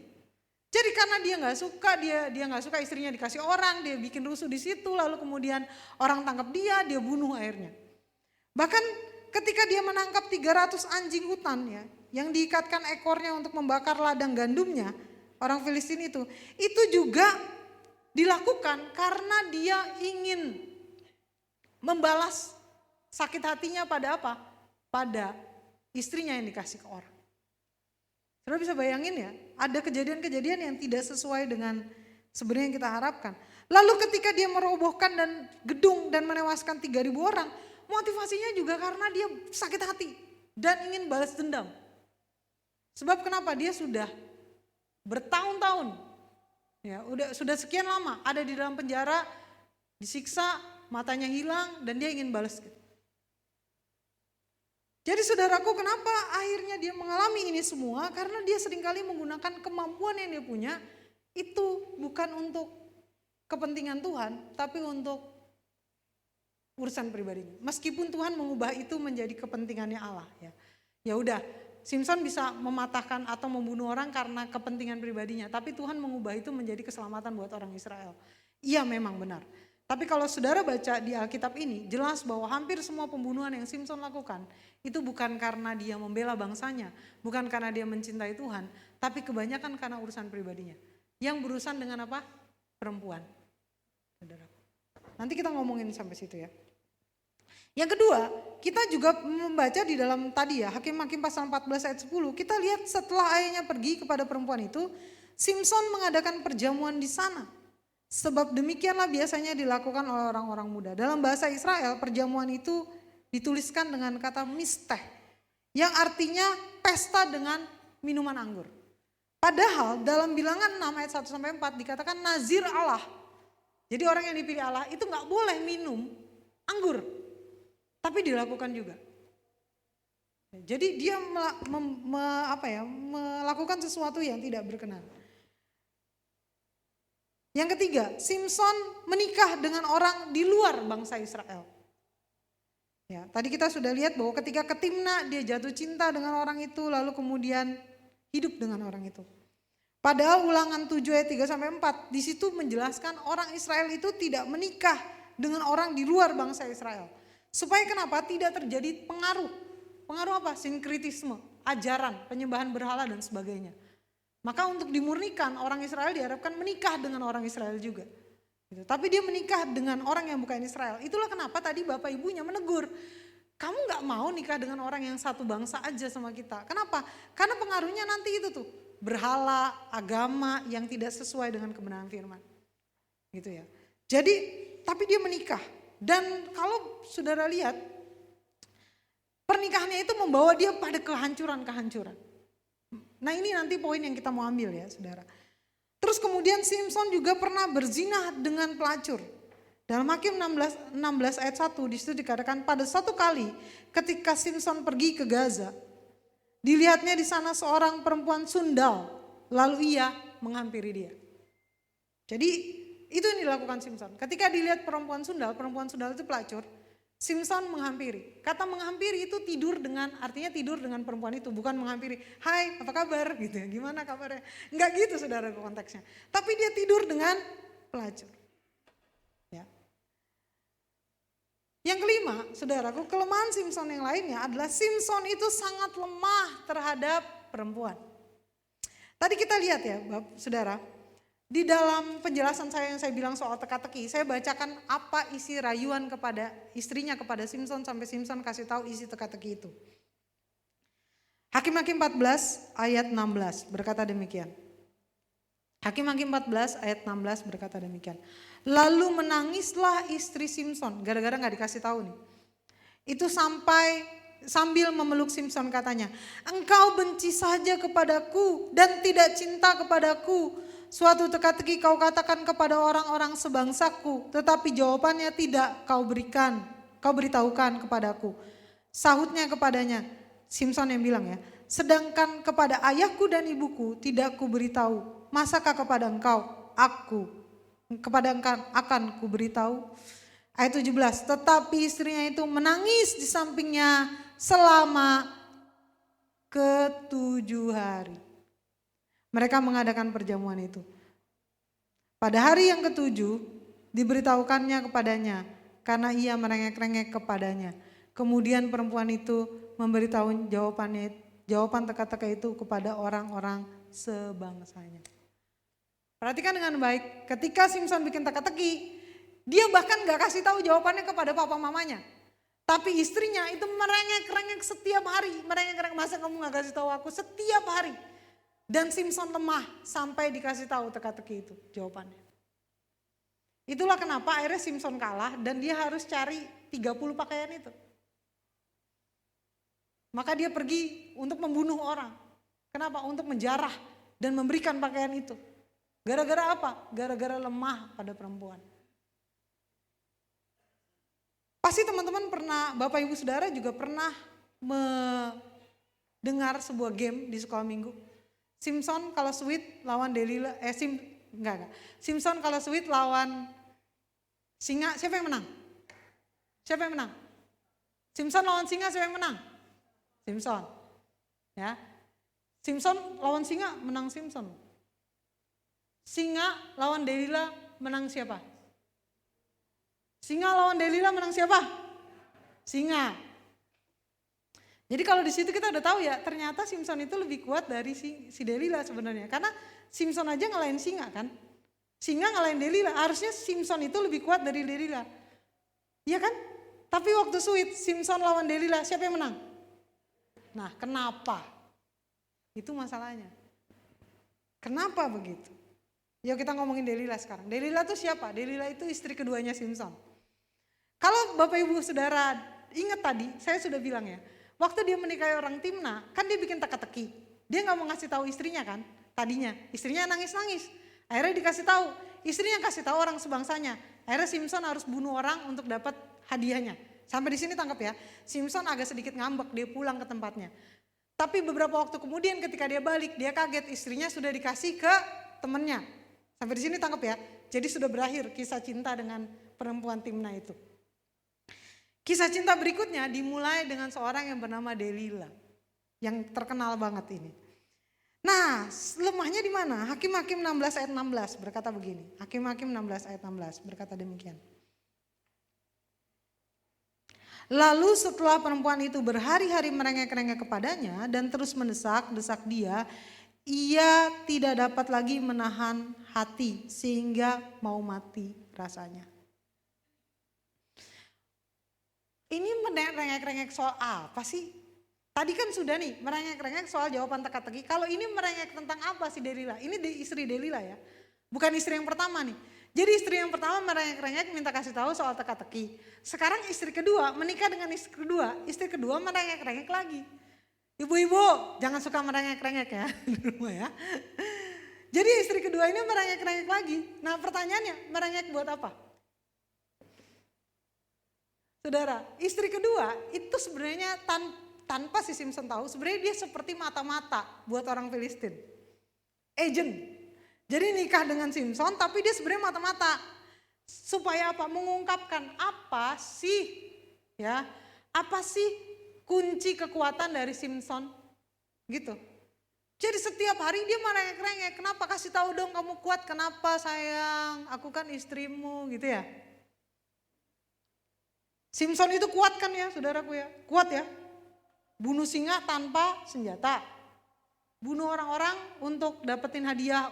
Jadi karena dia nggak suka, dia nggak suka istrinya dikasih orang, dia bikin rusuh di situ, lalu kemudian orang tangkap dia bunuh akhirnya. Bahkan ketika dia menangkap 300 anjing hutan ya, yang diikatkan ekornya untuk membakar ladang gandumnya, orang Filistin itu juga dilakukan karena dia ingin membalas sakit hatinya pada apa? Pada istrinya yang dikasih ke orang. Saudara bisa bayangin ya, ada kejadian-kejadian yang tidak sesuai dengan sebenarnya yang kita harapkan. Lalu ketika dia merobohkan dan gedung dan menewaskan 3.000 orang, motivasinya juga karena dia sakit hati dan ingin balas dendam. Sebab kenapa? Dia sudah bertahun-tahun, ya sudah sekian lama ada di dalam penjara, disiksa, matanya hilang dan dia ingin balas. Jadi saudaraku, kenapa akhirnya dia mengalami ini semua? Karena dia seringkali menggunakan kemampuan yang dia punya itu bukan untuk kepentingan Tuhan, tapi untuk urusan pribadinya. Meskipun Tuhan mengubah itu menjadi kepentingannya Allah, ya. Ya udah, Simpson bisa mematahkan atau membunuh orang karena kepentingan pribadinya, tapi Tuhan mengubah itu menjadi keselamatan buat orang Israel. Iya memang benar. Tapi kalau saudara baca di Alkitab ini, jelas bahwa hampir semua pembunuhan yang Simpson lakukan, itu bukan karena dia membela bangsanya, bukan karena dia mencintai Tuhan, tapi kebanyakan karena urusan pribadinya. Yang berurusan dengan apa? Perempuan. Saudara. Nanti kita ngomongin sampai situ ya. Yang kedua, kita juga membaca di dalam tadi ya, Hakim-Hakim pasal 14 ayat 10, kita lihat setelah ayahnya pergi kepada perempuan itu, Simpson mengadakan perjamuan di sana. Sebab demikianlah biasanya dilakukan oleh orang-orang muda. Dalam bahasa Israel, perjamuan itu dituliskan dengan kata misteh, yang artinya pesta dengan minuman anggur. Padahal dalam bilangan 6 ayat 1-4 dikatakan nazir Allah. Jadi orang yang dipilih Allah itu gak boleh minum anggur. Tapi dilakukan juga. Jadi dia melakukan sesuatu yang tidak berkenan. Yang ketiga, Simpson menikah dengan orang di luar bangsa Israel. Ya, tadi kita sudah lihat bahwa ketika ke Timna dia jatuh cinta dengan orang itu, lalu kemudian hidup dengan orang itu. Padahal Ulangan 7 ayat 3-4 di situ menjelaskan orang Israel itu tidak menikah dengan orang di luar bangsa Israel. Supaya kenapa? Tidak terjadi pengaruh. Pengaruh apa? Sinkritisme, ajaran, penyembahan berhala dan sebagainya. Maka untuk dimurnikan orang Israel diharapkan menikah dengan orang Israel juga. Gitu. Tapi dia menikah dengan orang yang bukan Israel. Itulah kenapa tadi bapak ibunya menegur. Kamu gak mau nikah dengan orang yang satu bangsa aja sama kita. Kenapa? Karena pengaruhnya nanti itu tuh. Berhala, agama yang tidak sesuai dengan kebenaran firman. Gitu ya. Jadi tapi dia menikah. Dan kalau saudara lihat, pernikahannya itu membawa dia pada kehancuran-kehancuran. Nah ini nanti poin yang kita mau ambil ya saudara. Terus kemudian Simpson juga pernah berzinah dengan pelacur. Dalam Hakim 16 ayat 1 disitu dikatakan pada satu kali ketika Simpson pergi ke Gaza. Dilihatnya di sana seorang perempuan sundal, lalu ia menghampiri dia. Jadi itu yang dilakukan Simpson. Ketika dilihat perempuan sundal itu pelacur, Simpson menghampiri. Kata menghampiri itu artinya tidur dengan perempuan itu, bukan menghampiri. Hai, apa kabar? Gitu ya. Gimana kabarnya? Enggak gitu saudara konteksnya. Tapi dia tidur dengan pelacur. Ya. Yang kelima, saudaraku, kelemahan Simpson yang lainnya adalah Simpson itu sangat lemah terhadap perempuan. Tadi kita lihat ya, saudara, di dalam penjelasan saya yang saya bilang soal teka-teki, saya bacakan apa isi rayuan kepada istrinya kepada Simpson sampai Simpson kasih tahu isi teka-teki itu. Hakim-Hakim 14 ayat 16 berkata demikian. Hakim-Hakim 14 ayat 16 berkata demikian. Lalu menangislah istri Simpson, gara-gara gak dikasih tahu nih. Itu sambil memeluk Simpson katanya, engkau benci saja kepadaku dan tidak cinta kepadaku. Suatu teka-teki kau katakan kepada orang-orang sebangsaku, tetapi jawabannya tidak kau beritahukan kepadaku. Sahutnya kepadanya, Simpson yang bilang ya, sedangkan kepada ayahku dan ibuku tidak ku beritahu, masakah kepada engkau akan ku beritahu? Ayat 17, tetapi istrinya itu menangis di sampingnya selama ke-7 hari. Mereka mengadakan perjamuan itu. Pada hari yang ke-7 diberitahukannya kepadanya karena ia merengek-rengek kepadanya. Kemudian perempuan itu memberitahu jawaban teka-teki itu kepada orang-orang sebangsanya. Perhatikan dengan baik, ketika Simpson bikin teka-teki, dia bahkan gak kasih tahu jawabannya kepada papa mamanya. Tapi istrinya itu merengek-rengek setiap hari, masa kamu gak kasih tahu aku setiap hari. Dan Simpson lemah sampai dikasih tahu teka-teki itu jawabannya. Itulah kenapa akhirnya Simpson kalah dan dia harus cari 30 pakaian itu. Maka dia pergi untuk membunuh orang. Kenapa? Untuk menjarah dan memberikan pakaian itu. Gara-gara apa? Gara-gara lemah pada perempuan. Pasti teman-teman pernah, Bapak Ibu Saudara juga pernah mendengar sebuah game di sekolah minggu. Simpson kalau sweet lawan Delila, Simpson kalau sweet lawan singa, siapa yang menang? Siapa yang menang? Simpson lawan singa, siapa yang menang? Simpson. Ya. Simpson lawan singa, menang Simpson. Singa lawan Delila, menang siapa? Singa lawan Delila, menang siapa? Singa. Jadi kalau di situ kita udah tahu ya, ternyata Simpson itu lebih kuat dari si Delila sebenarnya. Karena Simpson aja ngalahin singa kan. Singa ngalahin Delila, harusnya Simpson itu lebih kuat dari Delila. Iya kan? Tapi waktu sweet, Simpson lawan Delila, siapa yang menang? Nah, kenapa? Itu masalahnya. Kenapa begitu? Yuk kita ngomongin Delila sekarang. Delila itu siapa? Delila itu istri keduanya Simpson. Kalau Bapak Ibu Saudara ingat tadi, saya sudah bilang ya. Waktu dia menikahi orang Timna, kan dia bikin teka-teki. Dia gak mau ngasih tahu istrinya kan, tadinya. Istrinya nangis-nangis. Akhirnya dikasih tahu, istrinya kasih tahu orang sebangsanya. Akhirnya Simpson harus bunuh orang untuk dapat hadiahnya. Sampai di sini tangkap ya. Simpson agak sedikit ngambek, dia pulang ke tempatnya. Tapi beberapa waktu kemudian ketika dia balik, dia kaget istrinya sudah dikasih ke temennya. Sampai di sini tangkap ya. Jadi sudah berakhir kisah cinta dengan perempuan Timna itu. Kisah cinta berikutnya dimulai dengan seorang yang bernama Delila. Yang terkenal banget ini. Nah, lemahnya di mana? Hakim-Hakim 16 ayat 16 berkata begini. Hakim-Hakim 16 ayat 16 berkata demikian. Lalu setelah perempuan itu berhari-hari merengek-rengek kepadanya dan terus mendesak dia, ia tidak dapat lagi menahan hati sehingga mau mati rasanya. Ini merengek-rengek soal apa sih? Tadi kan sudah nih merengek-rengek soal jawaban teka-teki. Kalau ini merengek tentang apa sih Delila? Ini istri Delila ya. Bukan istri yang pertama nih. Jadi istri yang pertama merengek-rengek minta kasih tahu soal teka-teki. Sekarang istri kedua menikah dengan istri kedua merengek-rengek lagi. Ibu-ibu jangan suka merengek-rengek ya di rumah ya. Jadi istri kedua ini merengek-rengek lagi. Nah pertanyaannya merengek buat apa? Saudara, istri kedua itu sebenarnya tanpa si Simpson tahu, sebenarnya dia seperti mata-mata buat orang Filistin. Agent. Jadi nikah dengan Simpson tapi dia sebenarnya mata-mata. Supaya apa? Mengungkapkan apa sih Ya, apa sih kunci kekuatan dari Simpson? Gitu. Jadi setiap hari dia merengek-rengek, kenapa, kasih tahu dong kamu kuat, kenapa sayang, aku kan istrimu gitu ya. Simpson itu kuat kan ya saudaraku ya, kuat ya. Bunuh singa tanpa senjata. Bunuh orang-orang untuk dapetin hadiah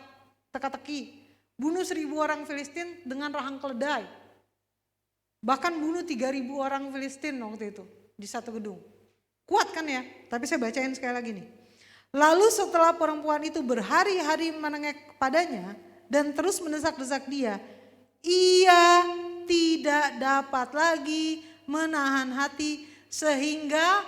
teka-teki. Bunuh 1.000 orang Filistin dengan rahang keledai. Bahkan bunuh 3.000 orang Filistin waktu itu di satu gedung. Kuat kan ya, tapi saya bacain sekali lagi nih. Lalu setelah perempuan itu berhari-hari menengek padanya dan terus mendesak-desak dia, ia tidak dapat lagi menahan hati sehingga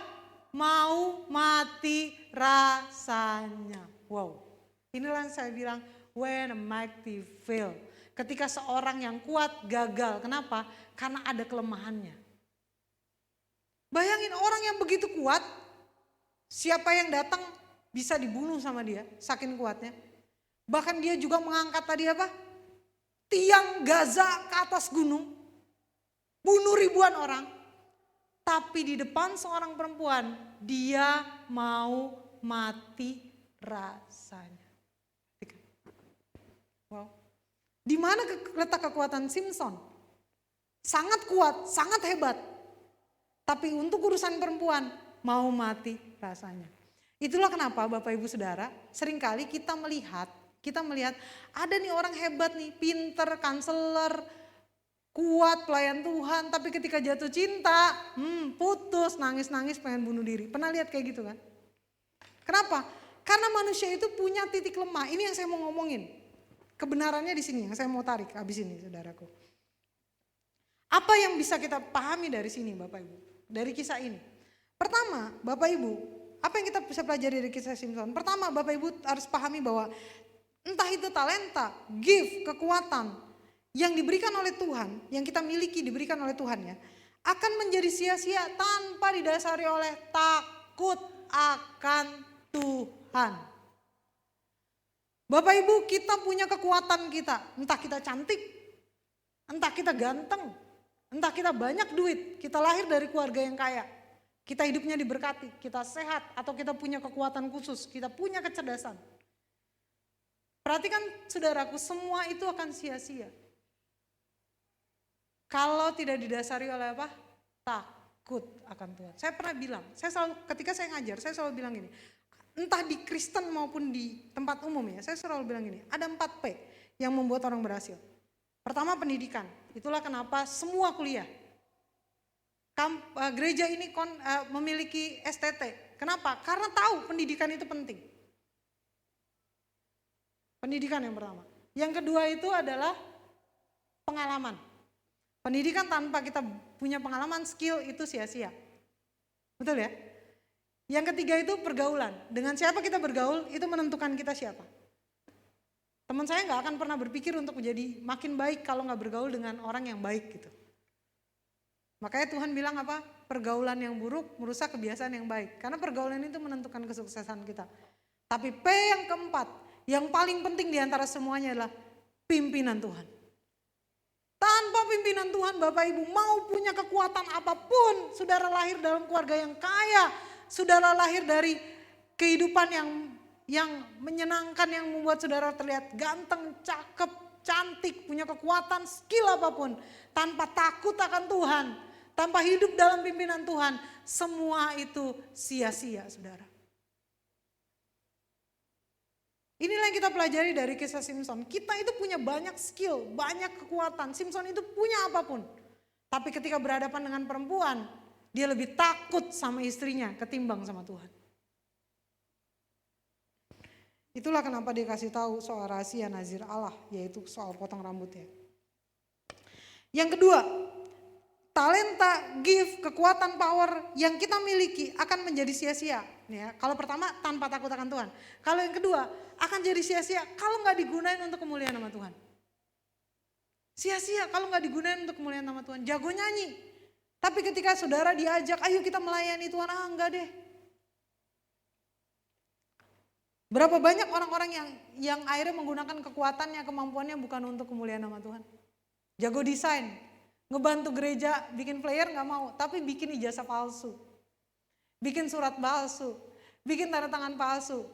mau mati rasanya. Wow, inilah yang saya bilang when a mighty fail. Ketika seorang yang kuat gagal, kenapa? Karena ada kelemahannya. Bayangin orang yang begitu kuat, siapa yang datang bisa dibunuh sama dia, saking kuatnya. Bahkan dia juga mengangkat tadi apa? Tiang Gaza ke atas gunung, bunuh ribuan orang. Tapi di depan seorang perempuan, dia mau mati rasanya. Wow. Di mana letak kekuatan Simpson? Sangat kuat, sangat hebat. Tapi untuk urusan perempuan, mau mati rasanya. Itulah kenapa Bapak Ibu Saudara, seringkali kita melihat ada nih orang hebat nih, pinter, kanseler, kuat, pelayan Tuhan, tapi ketika jatuh cinta, putus, nangis-nangis pengen bunuh diri. Pernah lihat kayak gitu kan? Kenapa? Karena manusia itu punya titik lemah. Ini yang saya mau ngomongin. Kebenarannya di sini yang saya mau tarik habis ini saudaraku. Apa yang bisa kita pahami dari sini Bapak Ibu? Dari kisah ini. Pertama, Bapak Ibu, apa yang kita bisa pelajari dari kisah Simpson? Pertama, Bapak Ibu harus pahami bahwa entah itu talenta, gift, kekuatan yang diberikan oleh Tuhan, yang kita miliki diberikan oleh Tuhan ya, akan menjadi sia-sia tanpa didasari oleh takut akan Tuhan. Bapak Ibu, kita punya kekuatan kita, entah kita cantik, entah kita ganteng, entah kita banyak duit, kita lahir dari keluarga yang kaya. Kita hidupnya diberkati, kita sehat, atau kita punya kekuatan khusus, kita punya kecerdasan. Perhatikan saudaraku, semua itu akan sia-sia. Kalau tidak didasari oleh apa? Takut akan Tuhan. Saya pernah bilang, ketika saya ngajar, saya selalu bilang gini, entah di Kristen maupun di tempat umum ya, saya selalu bilang gini, ada 4 P yang membuat orang berhasil. Pertama pendidikan, itulah kenapa semua kuliah. Gereja ini memiliki STT. Kenapa? Karena tahu pendidikan itu penting. Pendidikan yang pertama. Yang kedua itu adalah pengalaman. Pendidikan tanpa kita punya pengalaman, skill itu sia-sia. Betul ya? Yang ketiga itu pergaulan. Dengan siapa kita bergaul itu menentukan kita siapa. Teman saya nggak akan pernah berpikir untuk menjadi makin baik kalau nggak bergaul dengan orang yang baik gitu. Makanya Tuhan bilang apa? Pergaulan yang buruk merusak kebiasaan yang baik. Karena pergaulan itu menentukan kesuksesan kita. Tapi P yang keempat, yang paling penting diantara semuanya adalah pimpinan Tuhan. Tanpa pimpinan Tuhan Bapak Ibu mau punya kekuatan apapun, saudara lahir dalam keluarga yang kaya, saudara lahir dari kehidupan yang menyenangkan, yang membuat saudara terlihat ganteng, cakep, cantik, punya kekuatan, skill apapun. Tanpa takut akan Tuhan, tanpa hidup dalam pimpinan Tuhan, semua itu sia-sia saudara. Inilah yang kita pelajari dari kisah Simpson. Kita itu punya banyak skill, banyak kekuatan. Simpson itu punya apapun. Tapi ketika berhadapan dengan perempuan, dia lebih takut sama istrinya ketimbang sama Tuhan. Itulah kenapa dia kasih tahu soal rahasia Nazir Allah, yaitu soal potong rambutnya. Yang kedua, talenta, gift, kekuatan, power yang kita miliki akan menjadi sia-sia. Ya, kalau pertama tanpa takut akan Tuhan. Kalau yang kedua akan jadi sia-sia kalau nggak digunain untuk kemuliaan nama Tuhan. Sia-sia kalau nggak digunain untuk kemuliaan nama Tuhan. Jago nyanyi, tapi ketika saudara diajak, ayo kita melayani Tuhan, enggak deh. Berapa banyak orang-orang yang akhirnya menggunakan kekuatannya, kemampuannya bukan untuk kemuliaan nama Tuhan. Jago desain, Ngebantu gereja bikin flyer nggak mau, tapi bikin ijazah palsu. Bikin surat palsu, bikin tanda tangan palsu.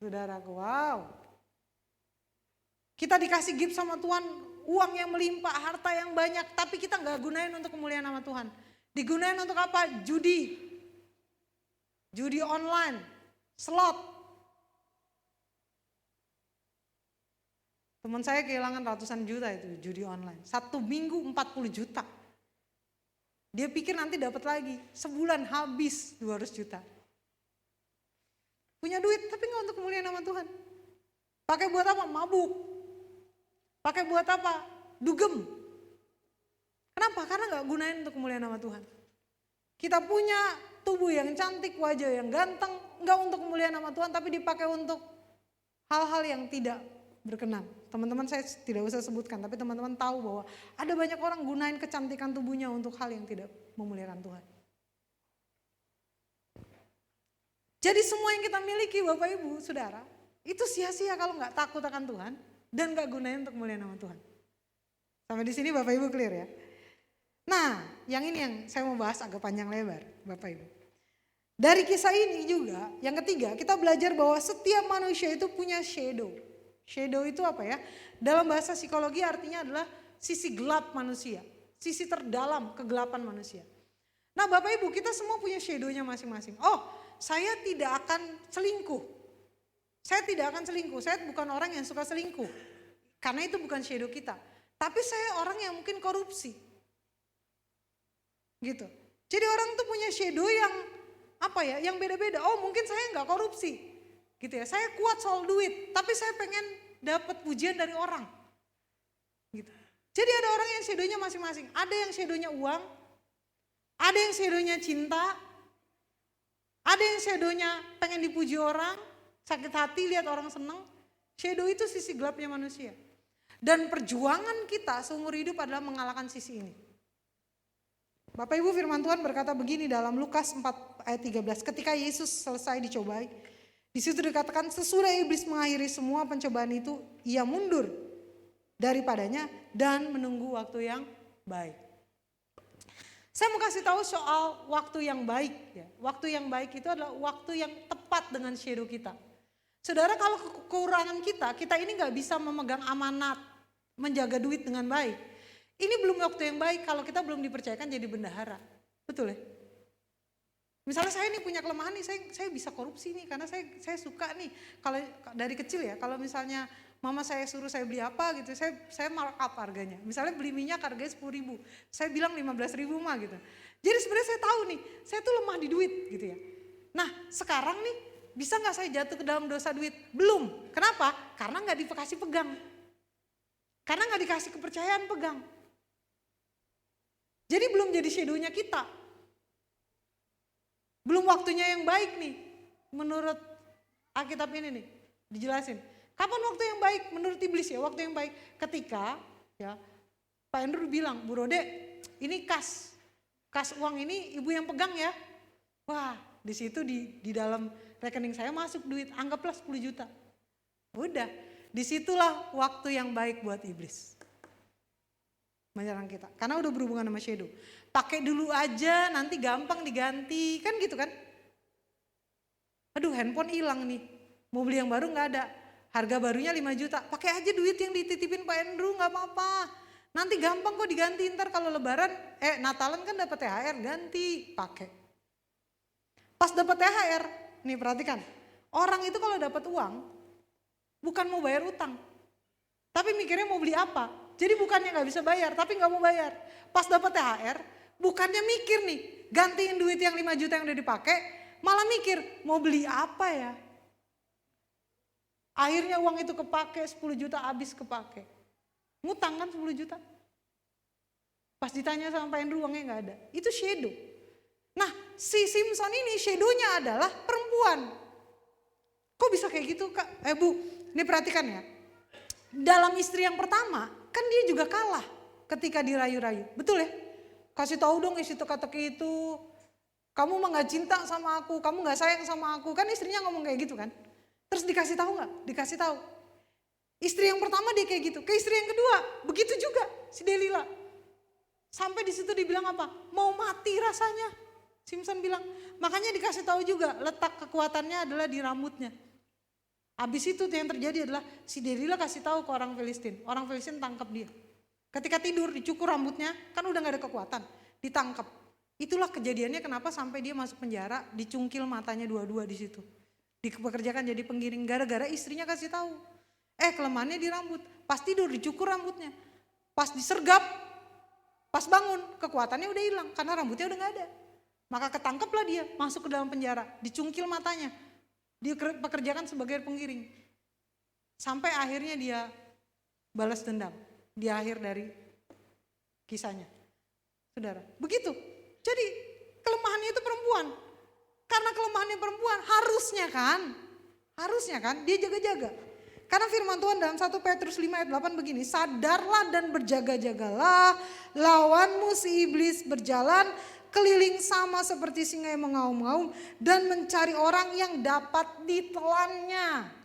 Saudaraku, wow. Kita dikasih gift sama Tuhan, uang yang melimpah, harta yang banyak, tapi kita nggak gunain untuk kemuliaan nama Tuhan. Digunain untuk apa? Judi. Judi online, slot. Teman saya kehilangan ratusan juta itu judi online. 1 minggu 40 juta. Dia pikir nanti dapat lagi. Sebulan habis 200 juta. Punya duit tapi nggak untuk kemuliaan nama Tuhan. Pakai buat apa? Mabuk. Pakai buat apa? Dugem. Kenapa? Karena nggak gunain untuk kemuliaan nama Tuhan. Kita punya tubuh yang cantik, wajah yang ganteng, nggak untuk kemuliaan nama Tuhan, tapi dipakai untuk hal-hal yang tidak berkenan. Teman-teman saya tidak usah sebutkan, tapi teman-teman tahu bahwa ada banyak orang gunain kecantikan tubuhnya untuk hal yang tidak memuliakan Tuhan. Jadi semua yang kita miliki Bapak Ibu, Saudara, itu sia-sia kalau nggak takut akan Tuhan dan nggak gunain untuk kemuliaan nama Tuhan. Sampai di sini Bapak Ibu clear ya? Nah, yang ini yang saya mau bahas agak panjang lebar, Bapak Ibu. Dari kisah ini juga, yang ketiga, kita belajar bahwa setiap manusia itu punya shadow. Shadow itu apa ya? Dalam bahasa psikologi artinya adalah sisi gelap manusia, sisi terdalam kegelapan manusia. Nah, Bapak Ibu, kita semua punya shadow-nya masing-masing. Oh, saya tidak akan selingkuh. Saya tidak akan selingkuh, saya bukan orang yang suka selingkuh. Karena itu bukan shadow kita. Tapi saya orang yang mungkin korupsi. Gitu. Jadi orang tuh punya shadow yang apa ya, yang beda-beda. Oh mungkin saya nggak korupsi, gitu ya. Saya kuat soal duit, tapi saya pengen dapat pujian dari orang, gitu. Jadi ada orang yang shadownya masing-masing. Ada yang shadownya uang, ada yang shadownya cinta, ada yang shadownya pengen dipuji orang, sakit hati lihat orang seneng. Shadow itu sisi gelapnya manusia. Dan perjuangan kita seumur hidup adalah mengalahkan sisi ini. Bapak Ibu firman Tuhan berkata begini dalam Lukas 4 ayat 13. Ketika Yesus selesai dicobai, di situ dikatakan sesudah iblis mengakhiri semua pencobaan itu, ia mundur daripadanya dan menunggu waktu yang baik. Saya mau kasih tahu soal waktu yang baik. Ya. Waktu yang baik itu adalah waktu yang tepat dengan shadow kita. Saudara, kalau kekurangan kita ini nggak bisa memegang amanat, menjaga duit dengan baik. Ini belum waktu yang baik kalau kita belum dipercayakan jadi bendahara. Betul ya? Misalnya saya ini punya kelemahan nih, saya bisa korupsi nih karena saya suka nih. Kalau dari kecil ya, kalau misalnya mama saya suruh saya beli apa gitu, saya markup harganya. Misalnya beli minyak harganya 10.000, saya bilang 15.000 mah gitu. Jadi sebenarnya saya tahu nih, saya tuh lemah di duit gitu ya. Nah sekarang nih, bisa gak saya jatuh ke dalam dosa duit? Belum. Kenapa? Karena gak dikasih pegang. Karena gak dikasih kepercayaan pegang. Jadi belum jadi shadownya kita. Belum waktunya yang baik nih. Menurut Alkitab ini nih, dijelasin. Kapan waktu yang baik? Menurut iblis ya, waktu yang baik. Ketika ya Pak Andrew bilang, Bu Rode, ini kas uang ini ibu yang pegang ya. Wah, di situ di dalam rekening saya masuk duit, anggaplah 10 juta. Udah, disitulah waktu yang baik buat iblis. Menyerang kita, karena udah berhubungan sama shadow. Pakai dulu aja, nanti gampang diganti, kan gitu kan. Aduh handphone hilang nih, mau beli yang baru gak ada. Harga barunya 5 juta, pakai aja duit yang dititipin Pak Andrew gak apa-apa. Nanti gampang kok diganti, ntar kalau lebaran, Natalan kan dapat THR, ganti, pakai. Pas dapat THR, nih perhatikan, orang itu kalau dapat uang, bukan mau bayar utang, tapi mikirnya mau beli apa. Jadi bukannya gak bisa bayar, tapi gak mau bayar. Pas dapat THR, bukannya mikir nih, gantiin duit yang 5 juta yang udah dipakai, malah mikir, mau beli apa ya. Akhirnya uang itu kepake, 10 juta habis kepake. Ngutang kan 10 juta. Pas ditanya sama Pak Andrew uangnya gak ada. Itu shadow. Nah si Simpson ini shadownya adalah perempuan. Kok bisa kayak gitu Kak? Bu, ini perhatikan ya. Dalam istri yang pertama, kan dia juga kalah ketika dirayu-rayu. Betul ya? Kasih tahu dong isi teka-teki itu. Kamu mah gak cinta sama aku, kamu gak sayang sama aku. Kan istrinya ngomong kayak gitu kan. Terus dikasih tahu gak? Dikasih tahu. Istri yang pertama dia kayak gitu. Ke istri yang kedua, begitu juga si Delila. Sampai di situ dibilang apa? Mau mati rasanya. Simpson bilang, makanya dikasih tahu juga letak kekuatannya adalah di rambutnya. Habis itu yang terjadi adalah si Delila kasih tahu ke orang Filistin. Orang Filistin tangkap dia. Ketika tidur dicukur rambutnya, kan udah gak ada kekuatan, ditangkap. Itulah kejadiannya kenapa sampai dia masuk penjara, dicungkil matanya dua-dua di situ. Dipekerjakan jadi penggiring gara-gara istrinya kasih tahu. Kelemahannya di rambut. Pas tidur dicukur rambutnya. Pas disergap, pas bangun kekuatannya udah hilang karena rambutnya udah gak ada. Maka ketangkeplah dia, masuk ke dalam penjara, dicungkil matanya. Dipekerjakan sebagai penggiring. Sampai akhirnya dia balas dendam. Di akhir dari kisahnya. Saudara, begitu. Jadi kelemahannya itu perempuan. Karena kelemahannya perempuan harusnya kan dia jaga-jaga. Karena firman Tuhan dalam 1 Petrus 5 ayat 8 begini, sadarlah dan berjaga-jagalah, lawanmu si iblis berjalan keliling sama seperti singa yang mengaum-ngaum dan mencari orang yang dapat ditelannya.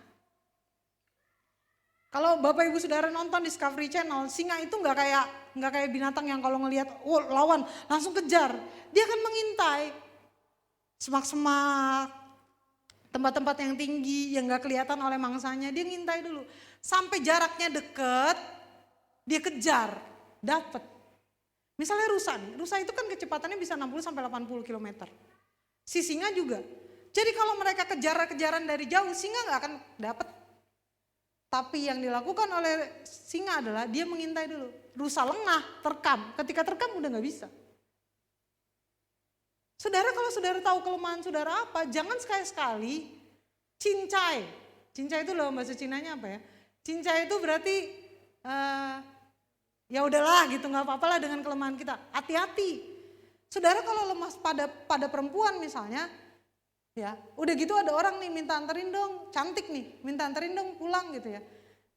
Kalau Bapak Ibu Saudara nonton Discovery Channel, singa itu nggak kayak binatang yang kalau ngelihat lawan langsung kejar. Dia akan mengintai semak-semak, tempat-tempat yang tinggi yang nggak kelihatan oleh mangsanya, dia ngintai dulu. Sampai jaraknya deket, dia kejar, dapat. Misalnya rusa itu kan kecepatannya bisa 60 sampai 80 km. Si singa juga. Jadi kalau mereka kejaran dari jauh, singa nggak akan dapat. Tapi yang dilakukan oleh singa adalah dia mengintai dulu. Rusa lengah, terkam. Ketika terkam udah nggak bisa. Saudara, kalau saudara tahu kelemahan saudara apa, jangan sekali-sekali cincai. Cincai itu dalam bahasa Cinanya apa ya? Cincai itu berarti ya udahlah gitu, nggak apa-apalah dengan kelemahan kita. Hati-hati. Saudara kalau lemah pada perempuan misalnya, ya udah gitu ada orang nih minta anterin dong, cantik nih, minta anterin dong pulang gitu ya.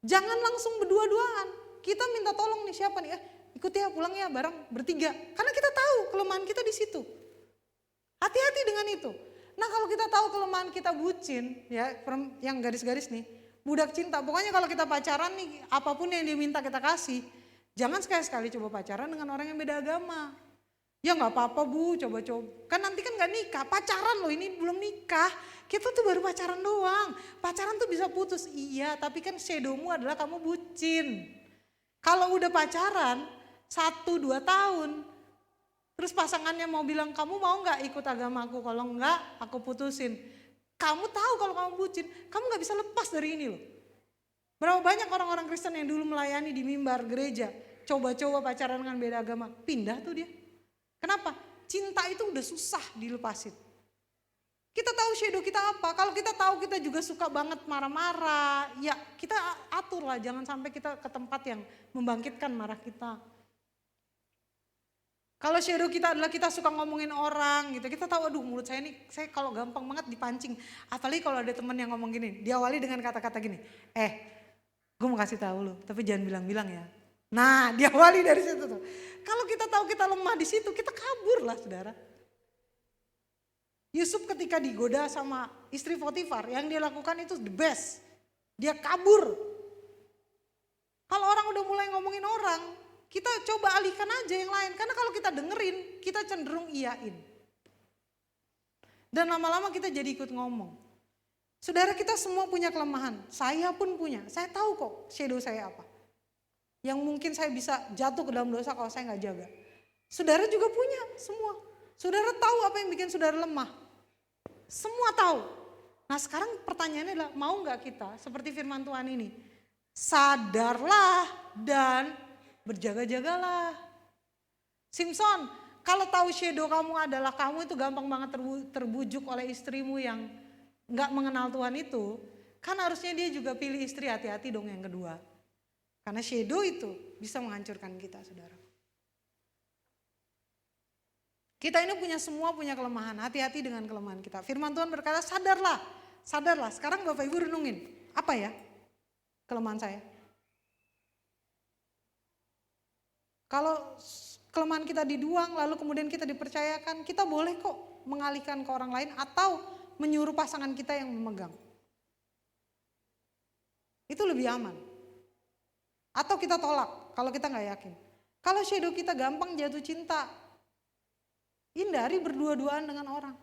Jangan langsung berdua-duaan. Kita minta tolong nih siapa nih? Ikut ya pulang ya bareng bertiga. Karena kita tahu kelemahan kita di situ. Hati-hati dengan itu. Nah kalau kita tahu kelemahan kita bucin, ya yang garis-garis nih, budak cinta. Pokoknya kalau kita pacaran nih, apapun yang dia minta kita kasih. Jangan sekali-sekali coba pacaran dengan orang yang beda agama. Ya nggak apa-apa Bu, coba-coba. Kan nanti kan nggak nikah, pacaran loh ini belum nikah. Kita tuh baru pacaran doang. Pacaran tuh bisa putus, iya. Tapi kan shadowmu adalah kamu bucin. Kalau udah pacaran 1-2 tahun, terus pasangannya mau bilang kamu mau nggak ikut agamaku? Kalau nggak, aku putusin. Kamu tahu kalau kamu bucin, kamu nggak bisa lepas dari ini loh. Berapa banyak orang-orang Kristen yang dulu melayani di mimbar gereja, coba-coba pacaran dengan beda agama, pindah tuh dia. Kenapa? Cinta itu udah susah dilepasin. Kita tahu shadow kita apa, kalau kita tahu kita juga suka banget marah-marah, ya kita atur lah, jangan sampai kita ke tempat yang membangkitkan marah kita. Kalau shadow kita adalah kita suka ngomongin orang gitu, kita tahu aduh mulut saya ini, saya kalau gampang banget dipancing. Apalagi kalau ada teman yang ngomong gini, diawali dengan kata-kata gini, gue mau kasih tahu lo, tapi jangan bilang-bilang ya. Nah, diawali dari situ tuh. Kalau kita tahu kita lemah di situ, kita kabur lah, saudara. Yusuf ketika digoda sama istri Potifar, yang dia lakukan itu the best. Dia kabur. Kalau orang udah mulai ngomongin orang, kita coba alihkan aja yang lain. Karena kalau kita dengerin, kita cenderung iyain. Dan lama-lama kita jadi ikut ngomong. Saudara, kita semua punya kelemahan, saya pun punya, saya tahu kok shadow saya apa. Yang mungkin saya bisa jatuh ke dalam dosa kalau saya gak jaga. Saudara juga punya semua. Saudara tahu apa yang bikin saudara lemah. Semua tahu. Nah sekarang pertanyaannya adalah mau gak kita seperti firman Tuhan ini. Sadarlah dan berjaga-jagalah. Simpson, kalau tahu shadow kamu adalah kamu itu gampang banget terbujuk oleh istrimu yang nggak mengenal Tuhan itu, kan harusnya dia juga pilih istri hati-hati dong yang kedua. Karena shadow itu bisa menghancurkan kita, saudara. Kita ini semua punya kelemahan, hati-hati dengan kelemahan kita. Firman Tuhan berkata sadarlah, sadarlah. Sekarang Bapak Ibu renungin, apa ya kelemahan saya? Kalau kelemahan kita diduang lalu kemudian kita dipercayakan, kita boleh kok mengalihkan ke orang lain atau menyuruh pasangan kita yang memegang. Itu lebih aman. Atau kita tolak kalau kita gak yakin. Kalau shadow kita gampang jatuh cinta, hindari berdua-duaan dengan orang.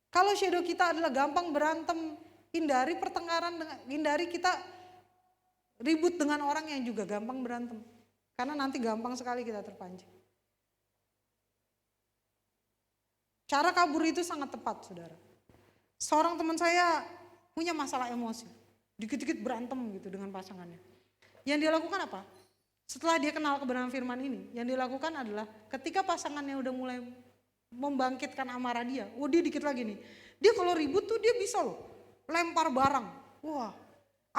Kalau shadow kita adalah gampang berantem, hindari pertengkaran, hindari kita ribut dengan orang yang juga gampang berantem. Karena nanti gampang sekali kita terpancing. Cara kabur itu sangat tepat, saudara. Seorang teman saya punya masalah emosi. Dikit-dikit berantem gitu dengan pasangannya. Yang dia lakukan apa? Setelah dia kenal kebenaran firman ini, yang dia lakukan adalah ketika pasangannya udah mulai membangkitkan amarah dia, dia dikit lagi nih. Dia kalau ribut tuh dia bisa loh lempar barang. Wah,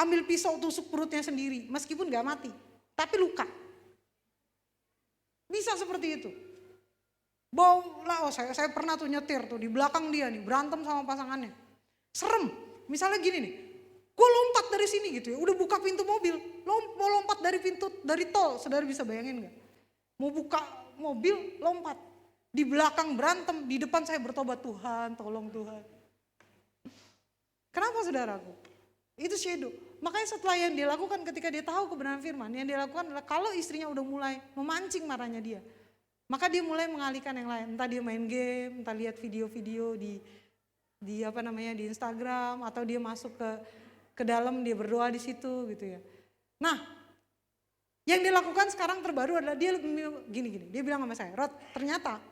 ambil pisau tusuk perutnya sendiri, meskipun gak mati, tapi luka. Bisa seperti itu. Saya pernah tuh nyetir tuh di belakang dia nih, berantem sama pasangannya. Serem, misalnya gini nih, gue lompat dari sini gitu ya, udah buka pintu mobil, mau lompat dari tol, saudara bisa bayangin gak? Mau buka mobil, lompat. Di belakang berantem, di depan saya bertobat, Tuhan, tolong Tuhan. Kenapa saudaraku? Itu shadow. Makanya setelah yang dia lakukan ketika dia tahu kebenaran firman, yang dia lakukan adalah kalau istrinya udah mulai memancing marahnya dia, maka dia mulai mengalihkan yang lain. Entah dia main game, entah lihat video-video di Instagram, atau dia masuk ke dalam, dia berdoa di situ gitu ya. Nah, yang dia lakukan sekarang terbaru adalah dia gini, dia bilang sama saya, Rod, ternyata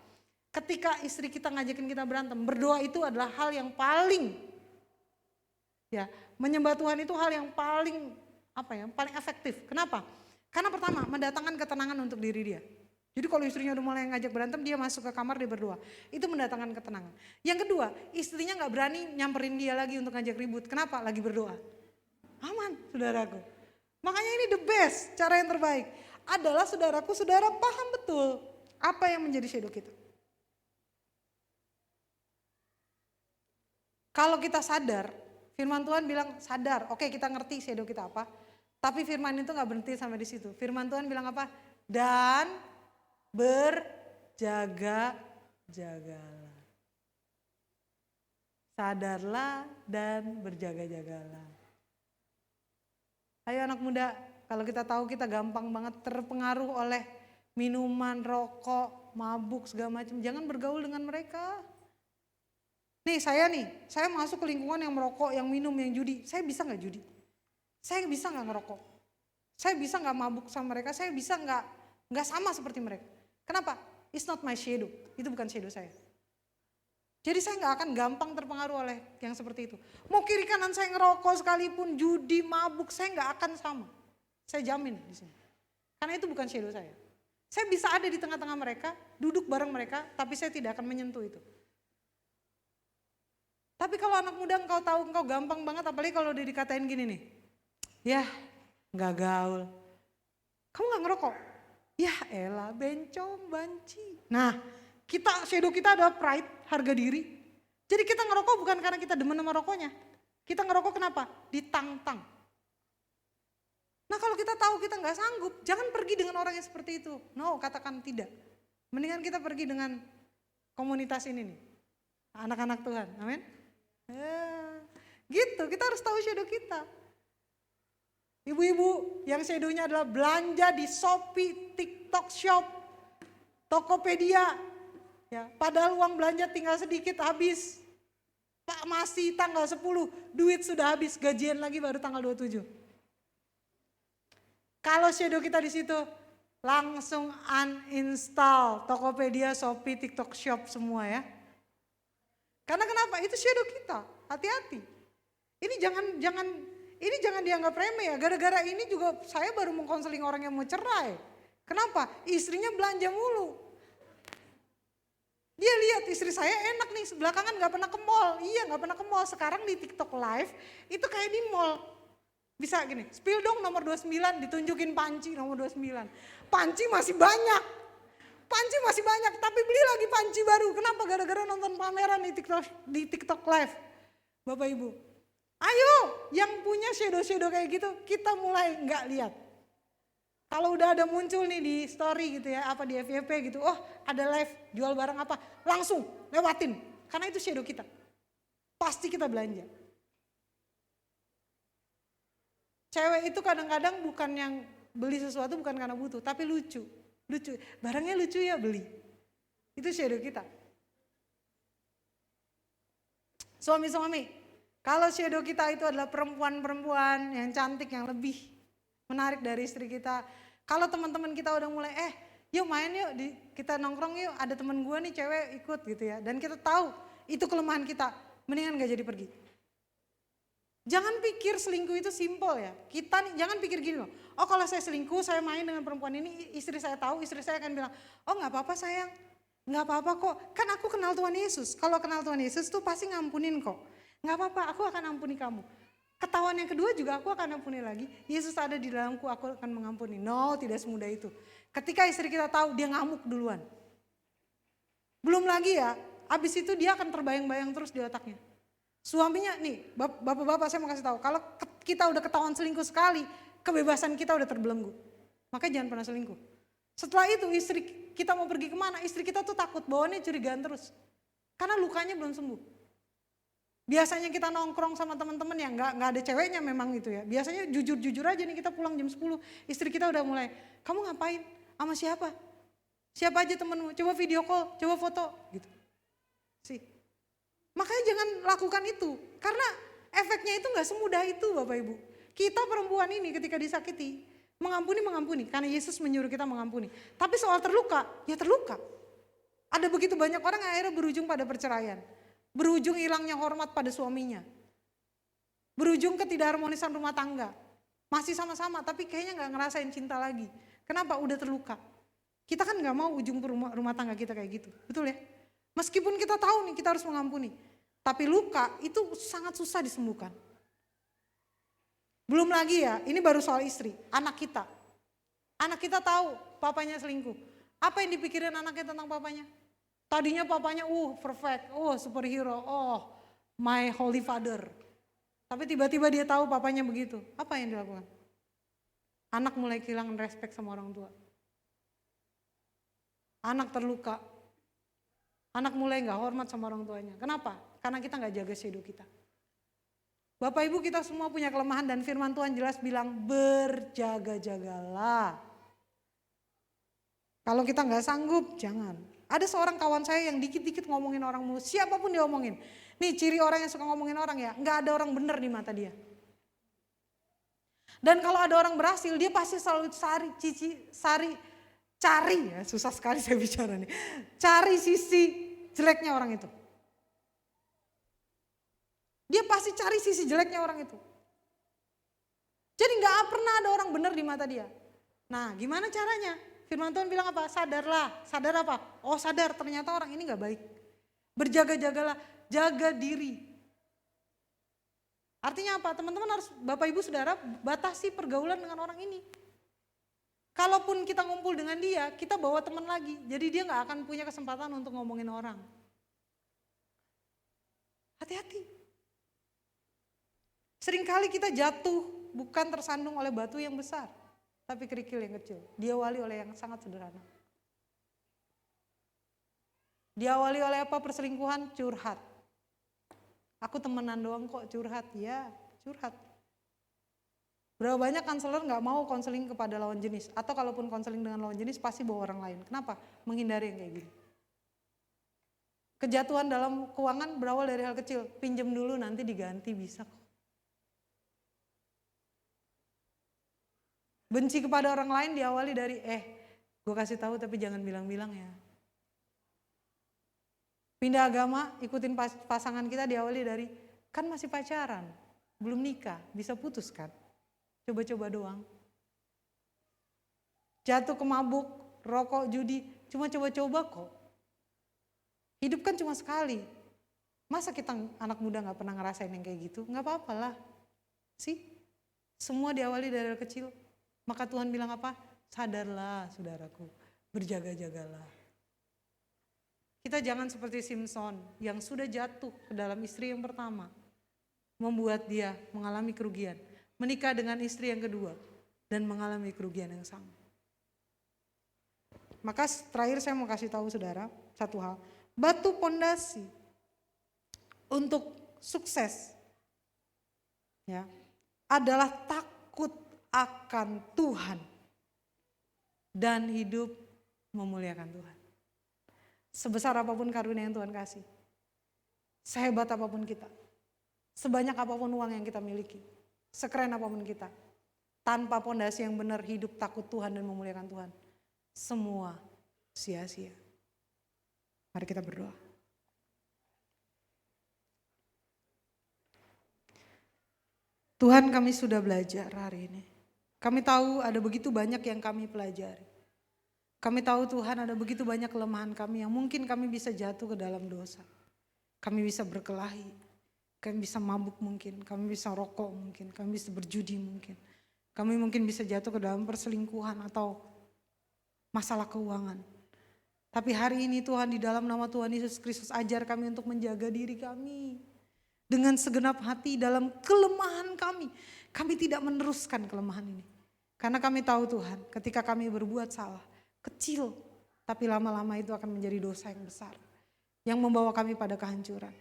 ketika istri kita ngajakin kita berantem, berdoa itu adalah hal yang paling, ya, menyembah Tuhan itu hal yang paling paling efektif. Kenapa? Karena pertama, mendatangkan ketenangan untuk diri dia. Jadi kalau istrinya udah mulai ngajak berantem, dia masuk ke kamar, dia berdoa. Itu mendatangkan ketenangan. Yang kedua, istrinya gak berani nyamperin dia lagi untuk ngajak ribut. Kenapa? Lagi berdoa. Aman, saudaraku. Makanya ini the best, cara yang terbaik adalah saudaraku, saudara paham betul apa yang menjadi shadow kita. Kalau kita sadar, firman Tuhan bilang sadar, oke kita ngerti shadow kita apa. Tapi firman itu gak berhenti sampai di situ. Firman Tuhan bilang apa? Dan berjaga-jagalah. Sadarlah dan berjaga-jagalah. Ayo anak muda, kalau kita tahu kita gampang banget terpengaruh oleh minuman, rokok, mabuk segala macam, jangan bergaul dengan mereka. Saya masuk ke lingkungan yang merokok, yang minum, yang judi. Saya bisa gak judi? Saya bisa gak ngerokok? Saya bisa gak mabuk sama mereka? Saya bisa gak sama seperti mereka? Kenapa? It's not my shadow. Itu bukan shadow saya. Jadi saya gak akan gampang terpengaruh oleh yang seperti itu. Mau kiri kanan saya ngerokok sekalipun, judi, mabuk, saya gak akan sama. Saya jamin di sini. Karena itu bukan shadow saya. Saya bisa ada di tengah-tengah mereka, duduk bareng mereka, tapi saya tidak akan menyentuh itu. Tapi kalau anak muda engkau tahu engkau gampang banget, apalagi kalau udah dikatain gini nih. Ya, gak gaul. Kamu gak ngerokok? Ya elah, bencong, banci. Nah, shadow kita ada pride, harga diri. Jadi kita ngerokok bukan karena kita demen sama rokoknya. Kita ngerokok kenapa? Ditantang. Nah kalau kita tahu kita gak sanggup, jangan pergi dengan orang yang seperti itu. No, katakan tidak. Mendingan kita pergi dengan komunitas ini nih. Anak-anak Tuhan, amin. Gitu, kita harus tahu shadow kita. Ibu-ibu yang shadownya adalah belanja di Shopee, TikTok Shop, Tokopedia. Ya, padahal uang belanja tinggal sedikit habis. Pak masih tanggal 10, duit sudah habis, gajian lagi baru tanggal 27. Kalau shadow kita di situ, langsung uninstall Tokopedia, Shopee, TikTok Shop semua ya. Karena kenapa? Itu shadow kita. Hati-hati. Ini jangan dianggap remeh ya. Gara-gara ini juga saya baru mengkonseling orang yang mau cerai. Kenapa? Istrinya belanja mulu. Dia lihat istri saya enak nih, belakangan gak pernah ke mall. Iya gak pernah ke mall. Sekarang di TikTok live itu kayak di mall. Bisa gini, spill dong nomor 29, ditunjukin panci nomor 29. Panci masih banyak. Tapi beli lagi panci baru. Kenapa? Gara-gara nonton pameran di TikTok live. Bapak Ibu, ayo yang punya shadow-shadow kayak gitu, kita mulai nggak lihat. Kalau udah ada muncul nih di story gitu ya, apa di FYP gitu, oh ada live jual barang apa, langsung lewatin. Karena itu shadow kita. Pasti kita belanja. Cewek itu kadang-kadang bukan yang beli sesuatu bukan karena butuh, tapi lucu. Lucu, barangnya lucu ya beli. Itu shadow kita. Suami-suami, kalau shadow kita itu adalah perempuan-perempuan yang cantik, yang lebih menarik dari istri kita. Kalau teman-teman kita udah mulai, yuk main yuk, kita nongkrong yuk, ada temen gue nih cewek ikut gitu ya. Dan kita tahu itu kelemahan kita, mendingan gak jadi pergi. Jangan pikir selingkuh itu simpel ya. Kita nih, jangan pikir gini loh, oh kalau saya selingkuh, saya main dengan perempuan ini, istri saya tahu, istri saya akan bilang, oh gak apa-apa sayang, gak apa-apa kok, kan aku kenal Tuhan Yesus. Kalau kenal Tuhan Yesus tuh pasti ngampunin kok. Gak apa-apa, aku akan ampuni kamu. Ketahuan yang kedua juga aku akan ampuni lagi. Yesus ada di dalamku, aku akan mengampuni. No, tidak semudah itu. Ketika istri kita tahu, dia ngamuk duluan. Belum lagi ya, abis itu dia akan terbayang-bayang terus di otaknya. Suaminya nih, bapak-bapak saya mau kasih tahu, kalau kita udah ketahuan selingkuh sekali, kebebasan kita udah terbelenggu. Makanya jangan pernah selingkuh. Setelah itu istri kita mau pergi kemana, istri kita tuh takut bawaannya curigaan terus. Karena lukanya belum sembuh. Biasanya kita nongkrong sama teman-teman yang nggak ada ceweknya memang itu ya. Biasanya jujur-jujur aja nih, kita pulang jam 10, istri kita udah mulai, kamu ngapain? Sama siapa? Siapa aja temenmu? Coba video call, coba foto gitu. Sih. Makanya jangan lakukan itu, karena efeknya itu nggak semudah itu Bapak Ibu. Kita perempuan ini ketika disakiti, mengampuni, karena Yesus menyuruh kita mengampuni. Tapi soal terluka, ya terluka. Ada begitu banyak orang yang akhirnya berujung pada perceraian. Berujung hilangnya hormat pada suaminya. Berujung ketidakharmonisan rumah tangga. Masih sama-sama tapi kayaknya nggak ngerasain cinta lagi. Kenapa? Udah terluka. Kita kan nggak mau ujung rumah tangga kita kayak gitu, betul ya? Meskipun kita tahu nih kita harus mengampuni, tapi luka itu sangat susah disembuhkan. Belum lagi ya, ini baru soal istri, anak kita. Anak kita tahu papanya selingkuh. Apa yang dipikirin anaknya tentang papanya? Tadinya papanya perfect, superhero, my holy father. Tapi tiba-tiba dia tahu papanya begitu. Apa yang dilakukan? Anak mulai kehilangan respect sama orang tua. Anak terluka. Anak mulai gak hormat sama orang tuanya. Kenapa? Karena kita gak jaga shadow kita. Bapak Ibu kita semua punya kelemahan dan firman Tuhan jelas bilang berjaga-jagalah. Kalau kita gak sanggup, jangan. Ada seorang kawan saya yang dikit-dikit ngomongin orang mulu, siapapun dia omongin. Nih ciri orang yang suka ngomongin orang ya, gak ada orang benar di mata dia. Dan kalau ada orang berhasil, dia pasti selalu cari ya, susah sekali saya bicara nih. Cari sisi jeleknya orang itu. Dia pasti cari sisi jeleknya orang itu. Jadi gak pernah ada orang benar di mata dia. Nah gimana caranya? Firman Tuhan bilang apa? Sadarlah. Sadar apa? Oh sadar ternyata orang ini gak baik. Berjaga-jagalah, jaga diri. Artinya apa? Teman-teman harus, Bapak Ibu Saudara, batasi pergaulan dengan orang ini. Kalaupun kita ngumpul dengan dia, kita bawa teman lagi. Jadi dia gak akan punya kesempatan untuk ngomongin orang. Hati-hati. Seringkali kita jatuh bukan tersandung oleh batu yang besar, tapi kerikil yang kecil. Diawali oleh yang sangat sederhana. Diawali oleh apa perselingkuhan? Curhat. Aku temenan doang kok curhat. Ya curhat. Berapa banyak konselor gak mau konseling kepada lawan jenis. Atau kalaupun konseling dengan lawan jenis pasti bawa orang lain. Kenapa? Menghindari yang kayak gini. Kejatuhan dalam keuangan berawal dari hal kecil. Pinjam dulu nanti diganti bisa kok. Benci kepada orang lain diawali dari gue kasih tahu tapi jangan bilang-bilang ya. Pindah agama, ikutin pasangan kita diawali dari kan masih pacaran, belum nikah, bisa putus kan. Coba-coba doang. Jatuh ke mabuk, rokok, judi, cuma coba-coba kok. Hidup kan cuma sekali. Masa kita anak muda gak pernah ngerasain yang kayak gitu? Gak apa-apa lah. Semua diawali dari hal kecil. Maka Tuhan bilang apa? Sadarlah saudaraku, berjaga-jagalah. Kita jangan seperti Simpson yang sudah jatuh ke dalam istri yang pertama. Membuat dia mengalami kerugian. Menikah dengan istri yang kedua dan mengalami kerugian yang sama. Maka terakhir saya mau kasih tahu saudara satu hal. Batu pondasi untuk sukses ya adalah takut akan Tuhan dan hidup memuliakan Tuhan. Sebesar apapun karunia yang Tuhan kasih, sehebat apapun kita, sebanyak apapun uang yang kita miliki, sekeren apapun kita, tanpa pondasi yang benar hidup takut Tuhan dan memuliakan Tuhan, semua sia-sia. Mari kita berdoa. Tuhan, kami sudah belajar hari ini. Kami tahu ada begitu banyak yang kami pelajari. Kami tahu Tuhan ada begitu banyak kelemahan kami yang mungkin kami bisa jatuh ke dalam dosa. Kami bisa berkelahi, kami bisa mabuk mungkin, kami bisa rokok mungkin, kami bisa berjudi mungkin. Kami mungkin bisa jatuh ke dalam perselingkuhan atau masalah keuangan. Tapi hari ini Tuhan, di dalam nama Tuhan Yesus Kristus, ajar kami untuk menjaga diri kami. Dengan segenap hati dalam kelemahan kami. Kami tidak meneruskan kelemahan ini. Karena kami tahu Tuhan, ketika kami berbuat salah, kecil, tapi lama-lama itu akan menjadi dosa yang besar. Yang membawa kami pada kehancuran.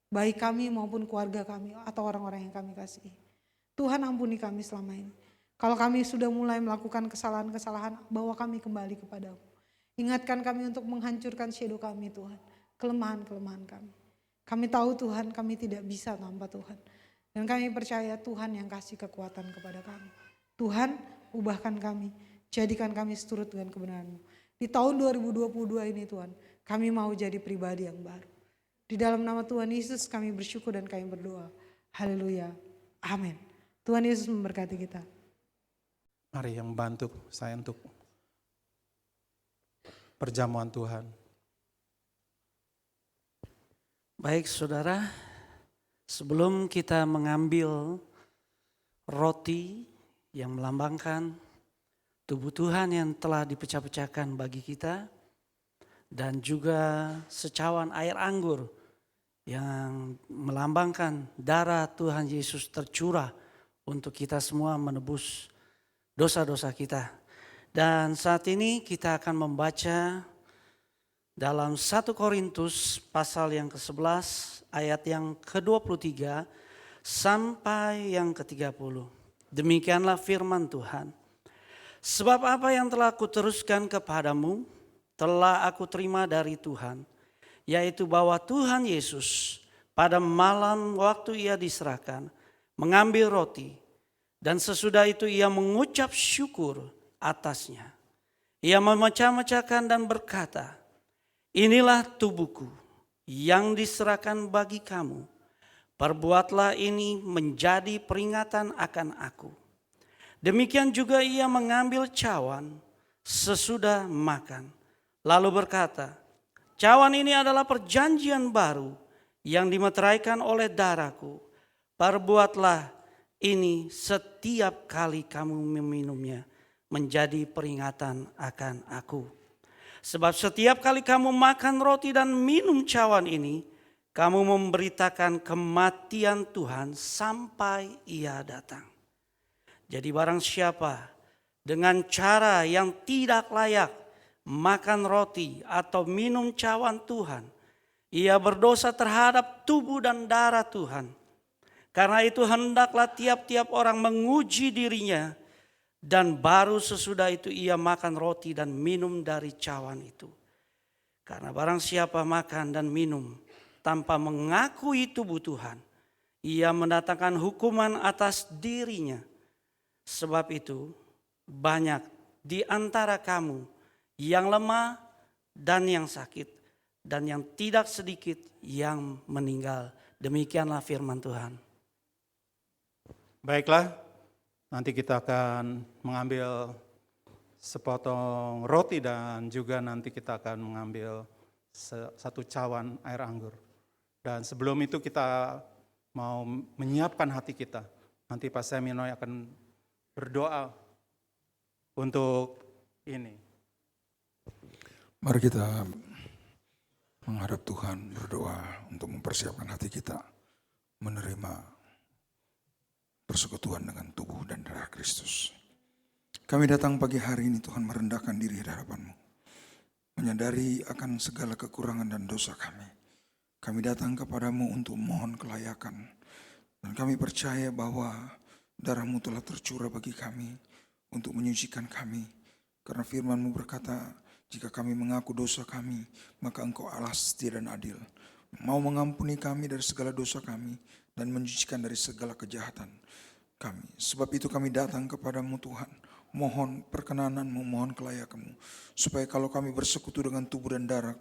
Baik kami maupun keluarga kami atau orang-orang yang kami kasihi. Tuhan, ampuni kami selama ini. Kalau kami sudah mulai melakukan kesalahan-kesalahan, bawa kami kembali kepadamu. Ingatkan kami untuk menghancurkan shadow kami Tuhan. Kelemahan-kelemahan kami. Kami tahu Tuhan, kami tidak bisa tanpa Tuhan. Dan kami percaya Tuhan yang kasih kekuatan kepada kami. Tuhan, ubahkan kami. Jadikan kami seturut dengan kebenaran-Mu. Di tahun 2022 ini Tuhan, kami mau jadi pribadi yang baru. Di dalam nama Tuhan Yesus kami bersyukur dan kami berdoa. Haleluya. Amin. Tuhan Yesus memberkati kita. Mari yang bantu saya untuk perjamuan Tuhan. Baik saudara, sebelum kita mengambil roti yang melambangkan tubuh Tuhan yang telah dipecah-pecahkan bagi kita, dan juga secawan air anggur yang melambangkan darah Tuhan Yesus tercurah untuk kita semua menebus dosa-dosa kita. Dan saat ini kita akan membaca dalam 1 Korintus pasal yang ke-11 ayat yang ke-23 sampai yang ke-30. Demikianlah firman Tuhan. Sebab apa yang telah kuteruskan kepadamu telah aku terima dari Tuhan, yaitu bahwa Tuhan Yesus pada malam waktu ia diserahkan mengambil roti, dan sesudah itu ia mengucap syukur atasnya. Ia memecah-mecahkan dan berkata, inilah tubuhku yang diserahkan bagi kamu. Perbuatlah ini menjadi peringatan akan aku. Demikian juga ia mengambil cawan sesudah makan. Lalu berkata, cawan ini adalah perjanjian baru yang dimeteraikan oleh darahku. Perbuatlah ini setiap kali kamu meminumnya menjadi peringatan akan aku. Sebab setiap kali kamu makan roti dan minum cawan ini, kamu memberitakan kematian Tuhan sampai ia datang. Jadi barang siapa dengan cara yang tidak layak makan roti atau minum cawan Tuhan, ia berdosa terhadap tubuh dan darah Tuhan. Karena itu hendaklah tiap-tiap orang menguji dirinya, dan baru sesudah itu ia makan roti dan minum dari cawan itu. Karena barang siapa makan dan minum tanpa mengakui tubuh Tuhan, ia mendatangkan hukuman atas dirinya. Sebab itu banyak di antara kamu yang lemah dan yang sakit, dan yang tidak sedikit yang meninggal. Demikianlah firman Tuhan. Baiklah, nanti kita akan mengambil sepotong roti dan juga nanti kita akan mengambil satu cawan air anggur. Dan sebelum itu kita mau menyiapkan hati kita. Nanti Pak Seminoy akan berdoa untuk ini. Mari kita menghadap Tuhan, berdoa untuk mempersiapkan hati kita menerima persekutuan dengan tubuh dan darah Kristus. Kami datang pagi hari ini Tuhan merendahkan diri di hadapan-Mu, menyadari akan segala kekurangan dan dosa kami. Kami datang kepadamu untuk mohon kelayakan, dan kami percaya bahwa darah-Mu telah tercurah bagi kami untuk menyucikan kami Karena firman-Mu berkata, jika kami mengaku dosa kami, maka Engkau Allah setia dan adil, mau mengampuni kami dari segala dosa kami dan mencucikan dari segala kejahatan kami. Sebab itu kami datang kepadamu Tuhan, mohon perkenanan-Mu, mohon kelayakan-Mu, supaya kalau kami bersekutu dengan tubuh dan darah,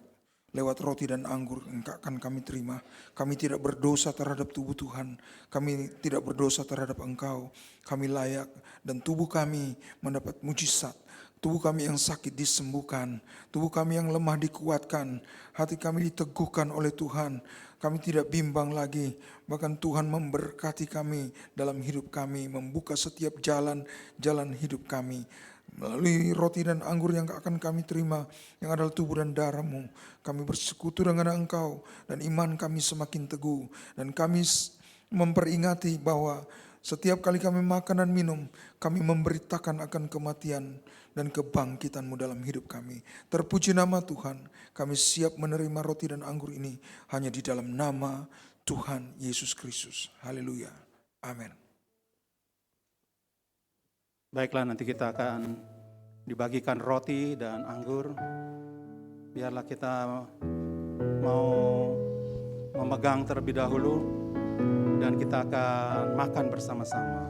lewat roti dan anggur yang akan kami terima, kami tidak berdosa terhadap tubuh Tuhan, kami tidak berdosa terhadap Engkau, kami layak dan tubuh kami mendapat mujizat. Tubuh kami yang sakit disembuhkan, tubuh kami yang lemah dikuatkan, hati kami diteguhkan oleh Tuhan. Kami tidak bimbang lagi, bahkan Tuhan memberkati kami dalam hidup kami, membuka setiap jalan hidup kami. Melalui roti dan anggur yang akan kami terima, yang adalah tubuh dan darah-Mu, kami bersekutu dengan Engkau, dan iman kami semakin teguh. Dan kami memperingati bahwa setiap kali kami makan dan minum, kami memberitakan akan kematian dan kebangkitan-Mu dalam hidup kami. Terpuji nama Tuhan, kami siap menerima roti dan anggur ini hanya di dalam nama Tuhan Yesus Kristus. Haleluya. Amin. Baiklah, nanti kita akan dibagikan roti dan anggur. Biarlah kita mau memegang terlebih dahulu dan kita akan makan bersama-sama.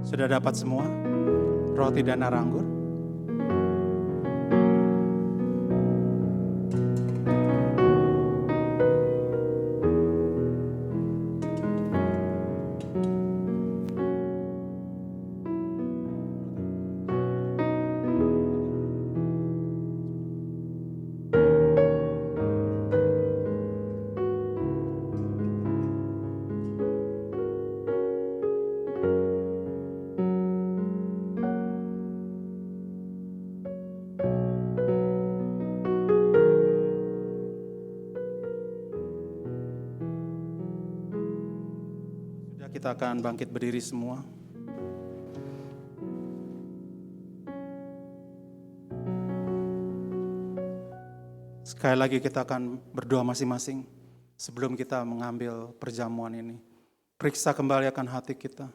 Sudah dapat semua roti dan air anggur? Kita akan bangkit berdiri semua. Sekali lagi kita akan berdoa masing-masing sebelum kita mengambil perjamuan ini. Periksa kembali akan hati kita.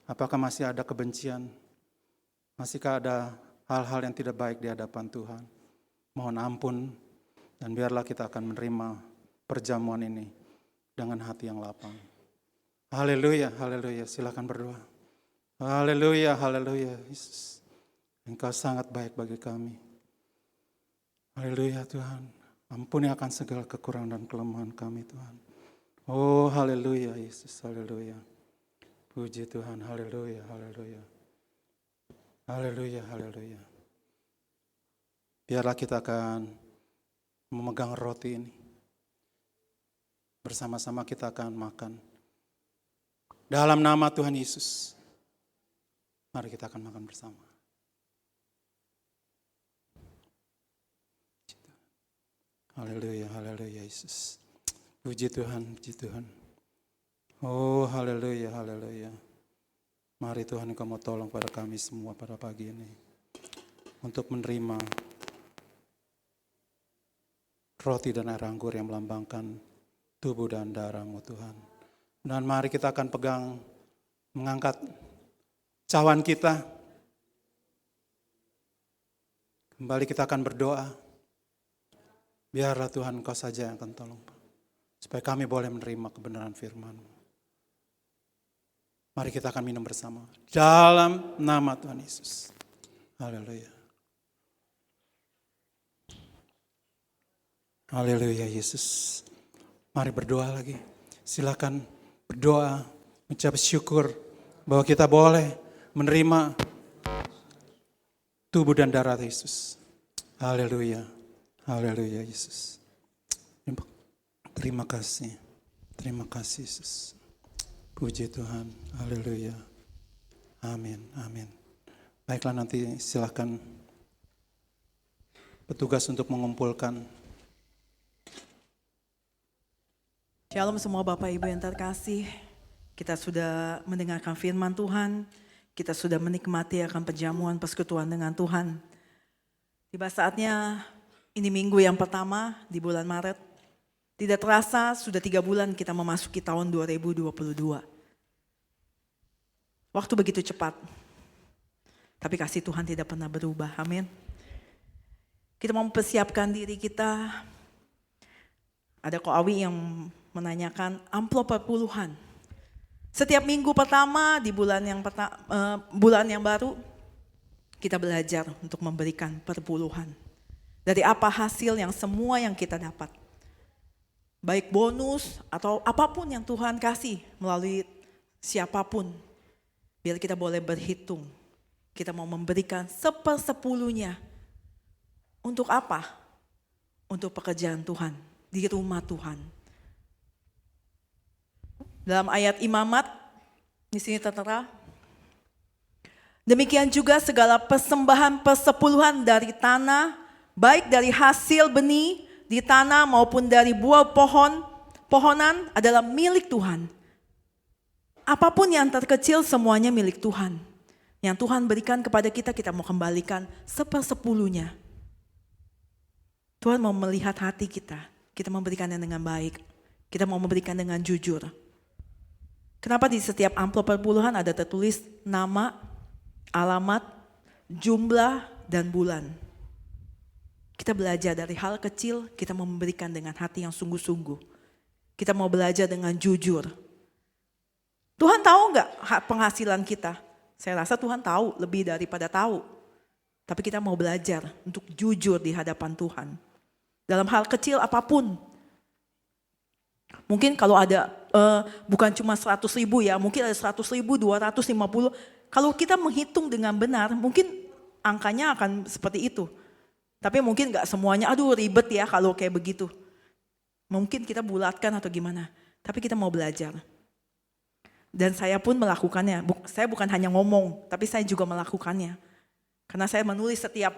Apakah masih ada kebencian? Masihkah ada hal-hal yang tidak baik di hadapan Tuhan? Mohon ampun dan biarlah kita akan menerima perjamuan ini dengan hati yang lapang. Haleluya, haleluya, silakan berdoa. Haleluya, haleluya, Yesus. Engkau sangat baik bagi kami. Haleluya Tuhan, ampuni akan segala kekurangan dan kelemahan kami Tuhan. Oh haleluya Yesus, haleluya. Puji Tuhan, haleluya, haleluya. Haleluya, haleluya. Biarlah kita akan memegang roti ini. Bersama-sama kita akan makan. Dalam nama Tuhan Yesus, mari kita akan makan bersama. Haleluya, haleluya Yesus. Puji Tuhan, puji Tuhan. Oh haleluya, haleluya. Mari Tuhan Engkau mau tolong pada kami semua pada pagi ini. Untuk menerima roti dan air anggur yang melambangkan tubuh dan darah-Mu Tuhan. Dan mari kita akan pegang, mengangkat cawan kita. Kembali kita akan berdoa. Biarlah Tuhan Engkau saja yang akan tolong. Supaya kami boleh menerima kebenaran firman-Mu. Mari kita akan minum bersama. Dalam nama Tuhan Yesus. Haleluya. Haleluya Yesus. Mari berdoa lagi. Silakan berdoa, mengucap syukur bahwa kita boleh menerima tubuh dan darah Yesus. Haleluya, haleluya Yesus. Terima kasih Yesus. Puji Tuhan, haleluya. Amin, amin. Baiklah nanti silakan petugas untuk mengumpulkan. Shalom semua Bapak Ibu yang terkasih. Kita sudah mendengarkan firman Tuhan. Kita sudah menikmati akan perjamuan persekutuan dengan Tuhan. Tiba saatnya ini minggu yang pertama di bulan Maret. Tidak terasa sudah 3 bulan kita memasuki tahun 2022. Waktu begitu cepat. Tapi kasih Tuhan tidak pernah berubah. Amin. Kita mau mempersiapkan diri kita. Ada Ko Awi yang menanyakan amplop perpuluhan. Setiap minggu pertama di bulan yang baru, kita belajar untuk memberikan perpuluhan. Dari apa hasil yang semua yang kita dapat. Baik bonus atau apapun yang Tuhan kasih melalui siapapun. Biar kita boleh berhitung. Kita mau memberikan 1/10-nya. Untuk apa? Untuk pekerjaan Tuhan. Di rumah Tuhan. Dalam ayat Imamat, di sini tertera. Demikian juga segala persembahan persepuluhan dari tanah, baik dari hasil benih di tanah maupun dari buah pohonan adalah milik Tuhan. Apapun yang terkecil semuanya milik Tuhan. Yang Tuhan berikan kepada kita, kita mau kembalikan 1/10-nya. Tuhan mau melihat hati kita. Kita memberikannya dengan baik. Kita mau memberikan dengan jujur. Kenapa di setiap amplop perpuluhan ada tertulis nama, alamat, jumlah, dan bulan. Kita belajar dari hal kecil, kita mau memberikan dengan hati yang sungguh-sungguh. Kita mau belajar dengan jujur. Tuhan tahu nggak penghasilan kita? Saya rasa Tuhan tahu lebih daripada tahu. Tapi kita mau belajar untuk jujur di hadapan Tuhan. Dalam hal kecil apapun. Mungkin kalau ada bukan cuma 100.000 ya, mungkin ada 100.000, 250. Kalau kita menghitung dengan benar, mungkin angkanya akan seperti itu. Tapi mungkin nggak semuanya, aduh ribet ya kalau kayak begitu. Mungkin kita bulatkan atau gimana. Tapi kita mau belajar. Dan saya pun melakukannya. Saya bukan hanya ngomong, tapi saya juga melakukannya. Karena saya menulis setiap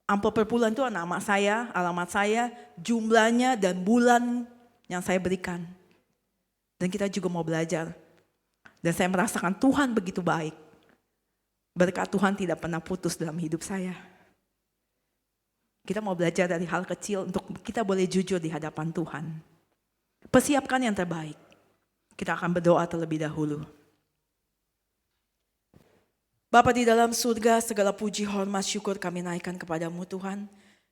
amplop perpuluhan itu nama saya, alamat saya, jumlahnya dan bulan yang saya berikan. Dan kita juga mau belajar. Dan saya merasakan Tuhan begitu baik. Berkat Tuhan tidak pernah putus dalam hidup saya. Kita mau belajar dari hal kecil untuk kita boleh jujur di hadapan Tuhan. Persiapkan yang terbaik. Kita akan berdoa terlebih dahulu. Bapa di dalam surga, segala puji, hormat, syukur kami naikkan kepadamu Tuhan.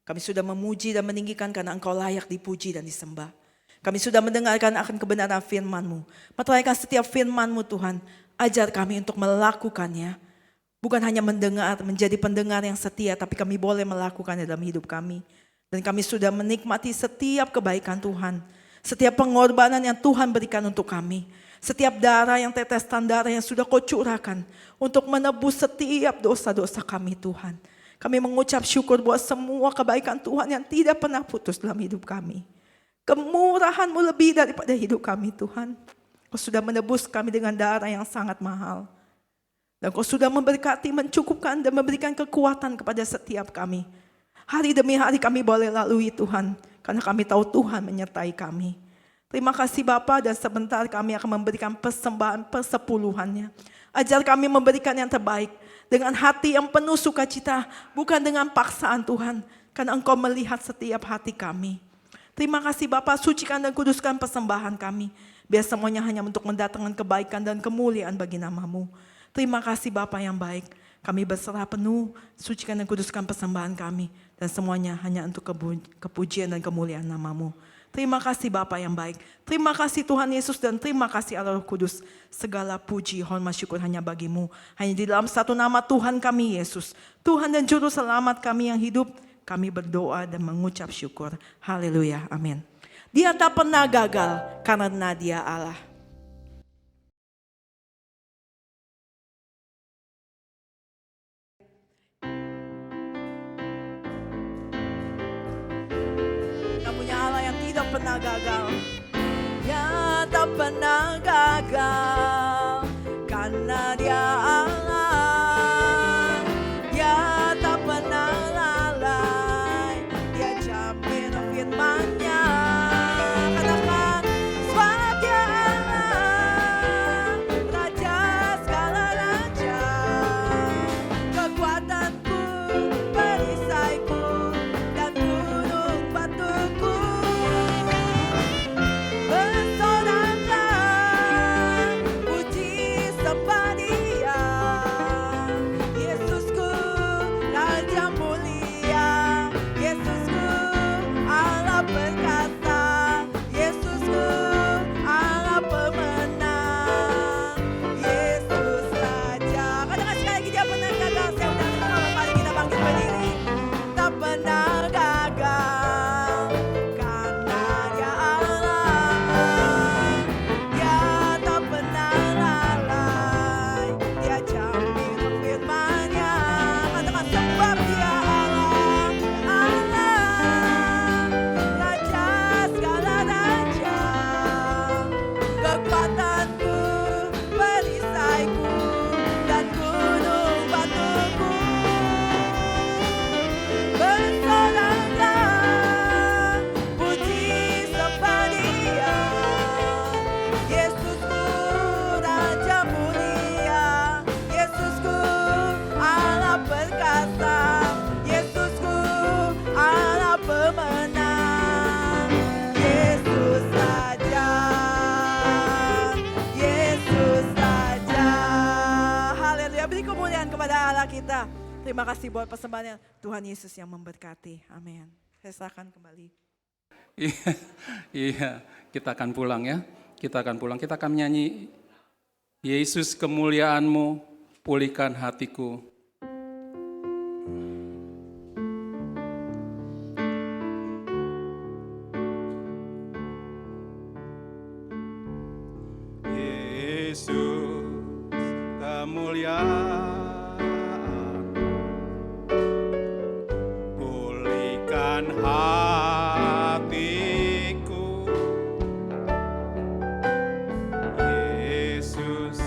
Kami sudah memuji dan meninggikan karena Engkau layak dipuji dan disembah. Kami sudah mendengarkan akan kebenaran firman-Mu. Meteraikan setiap firman-Mu Tuhan. Ajar kami untuk melakukannya. Bukan hanya mendengar, menjadi pendengar yang setia, tapi kami boleh melakukannya dalam hidup kami. Dan kami sudah menikmati setiap kebaikan Tuhan. Setiap pengorbanan yang Tuhan berikan untuk kami. Setiap darah yang tetesan darah yang sudah Kau curahkan. Untuk menebus setiap dosa-dosa kami Tuhan. Kami mengucap syukur buat semua kebaikan Tuhan yang tidak pernah putus dalam hidup kami. Kemurahan-Mu lebih daripada hidup kami Tuhan. Kau sudah menebus kami dengan darah yang sangat mahal. Dan Kau sudah memberkati, mencukupkan dan memberikan kekuatan kepada setiap kami. Hari demi hari kami boleh lalui Tuhan. Karena kami tahu Tuhan menyertai kami. Terima kasih Bapa, dan sebentar kami akan memberikan persembahan persepuluhannya. Ajar kami memberikan yang terbaik. Dengan hati yang penuh sukacita. Bukan dengan paksaan Tuhan. Karena Engkau melihat setiap hati kami. Terima kasih Bapa, sucikan dan kuduskan persembahan kami. Biar semuanya hanya untuk mendatangkan kebaikan dan kemuliaan bagi nama-Mu. Terima kasih Bapa yang baik. Kami berserah penuh, sucikan dan kuduskan persembahan kami. Dan semuanya hanya untuk kepujian dan kemuliaan nama-Mu. Terima kasih Bapa yang baik. Terima kasih Tuhan Yesus dan terima kasih Allah Roh Kudus. Segala puji, hormat, syukur hanya bagi-Mu. Hanya di dalam satu nama Tuhan kami Yesus. Tuhan dan Juru Selamat kami yang hidup. Kami berdoa dan mengucap syukur. Haleluya, amin. Dia tak pernah gagal karena Dia Allah. Pernah gagal, ya tak pernah gagal, karena Dia Allah, ya tak pernah lalai, Dia jamin firman-Nya, katakan sebab Dia Allah, Raja segala raja, kekuatanku, perisaiku, dan gunung batuku. Bersoraklah kekuatanku, perisaiku, dan gunung batuku. Bersoraklah, puji sembah Dia, Yesusku Raja mulia, Yesusku Allah perkasa, Yesusku Allah pemenang. Yesus saja, Yesus saja. Haleluya, beri kemuliaan kepada Allah kita. Terima kasih buat persembahannya. Tuhan Yesus yang memberkati. Amin. Saya serahkan kembali. Iya, iya, kita akan pulang ya. Kita akan pulang, kita akan menyanyi Yesus kemuliaan-Mu, pulihkan hatiku. Yesus kemuliaan, pulihkan hatiku. Yesus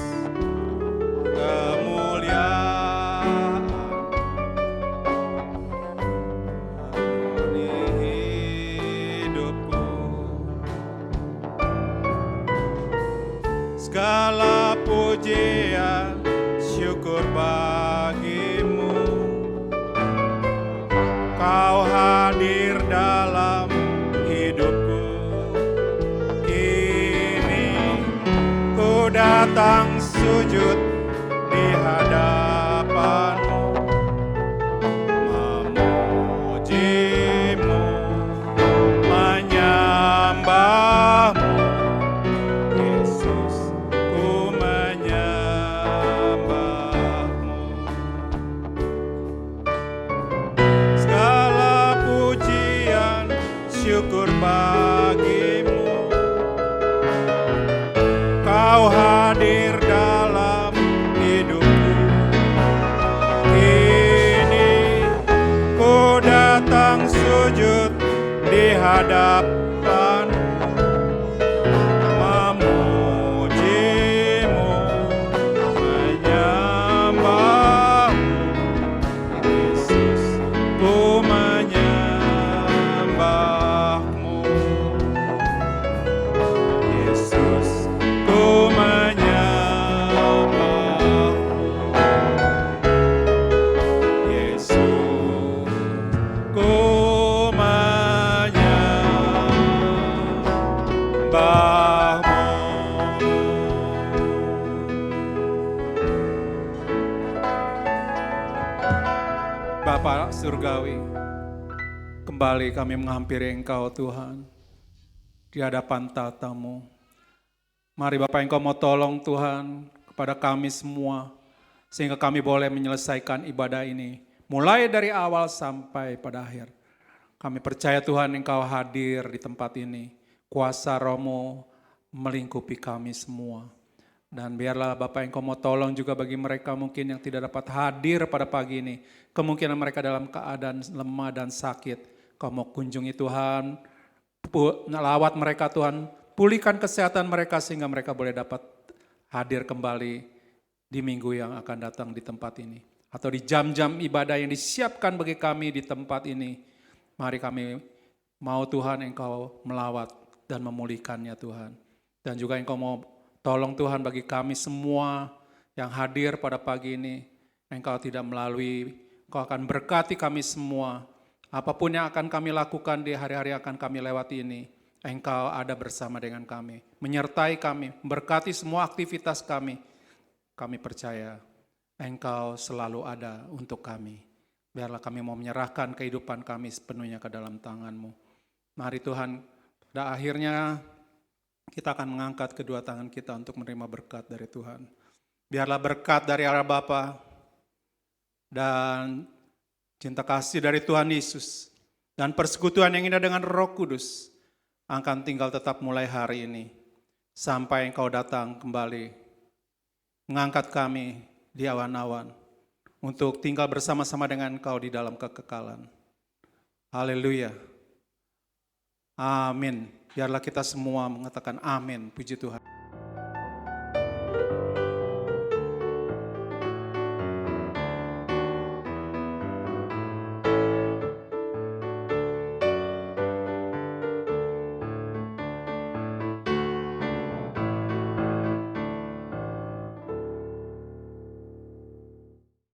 kemuliaan, hidupku. Segala pujian, syukur bagimu. Kau hadir dalam hidupku. Kini ku datang sujud di hadapanmu, memujimu, menyembahmu. Yesus, ku menyembahmu. Segala pujian, syukur bagimu. Kau hadir dalam hidupku. Kini ku datang sujud di hadapanmu, memujimu, menyembahmu. Yesus, ku menyembahmu. Yesus, ku menyembahmu. Yesus, ku Bapa Surgawi, kembali kami menghampiri Engkau Tuhan, di hadapan tatamu. Mari Bapak Engkau mau tolong Tuhan kepada kami semua, sehingga kami boleh menyelesaikan ibadah ini, mulai dari awal sampai pada akhir. Kami percaya Tuhan Engkau hadir di tempat ini, kuasa Roh-Mu melingkupi kami semua. Dan biarlah Bapak Engkau mau tolong juga bagi mereka mungkin yang tidak dapat hadir pada pagi ini. Kemungkinan mereka dalam keadaan lemah dan sakit. Kau mau kunjungi Tuhan, lawat mereka Tuhan, pulihkan kesehatan mereka sehingga mereka boleh dapat hadir kembali di minggu yang akan datang di tempat ini. Atau di jam-jam ibadah yang disiapkan bagi kami di tempat ini. Mari kami mau Tuhan Engkau melawat dan memulihkannya Tuhan. Dan juga Engkau mau tolong Tuhan bagi kami semua yang hadir pada pagi ini. Engkau tidak melalui, Engkau akan berkati kami semua. Apapun yang akan kami lakukan di hari-hari yang akan kami lewati ini, Engkau ada bersama dengan kami. Menyertai kami, berkati semua aktivitas kami. Kami percaya Engkau selalu ada untuk kami. Biarlah kami mau menyerahkan kehidupan kami sepenuhnya ke dalam tangan-Mu. Mari Tuhan, pada akhirnya kita akan mengangkat kedua tangan kita untuk menerima berkat dari Tuhan. Biarlah berkat dari Allah Bapa dan cinta kasih dari Tuhan Yesus dan persekutuan yang indah dengan Roh Kudus akan tinggal tetap mulai hari ini sampai Engkau datang kembali mengangkat kami di awan-awan untuk tinggal bersama-sama dengan Engkau di dalam kekekalan. Haleluya. Amin. Biarlah kita semua mengatakan amin. Puji Tuhan.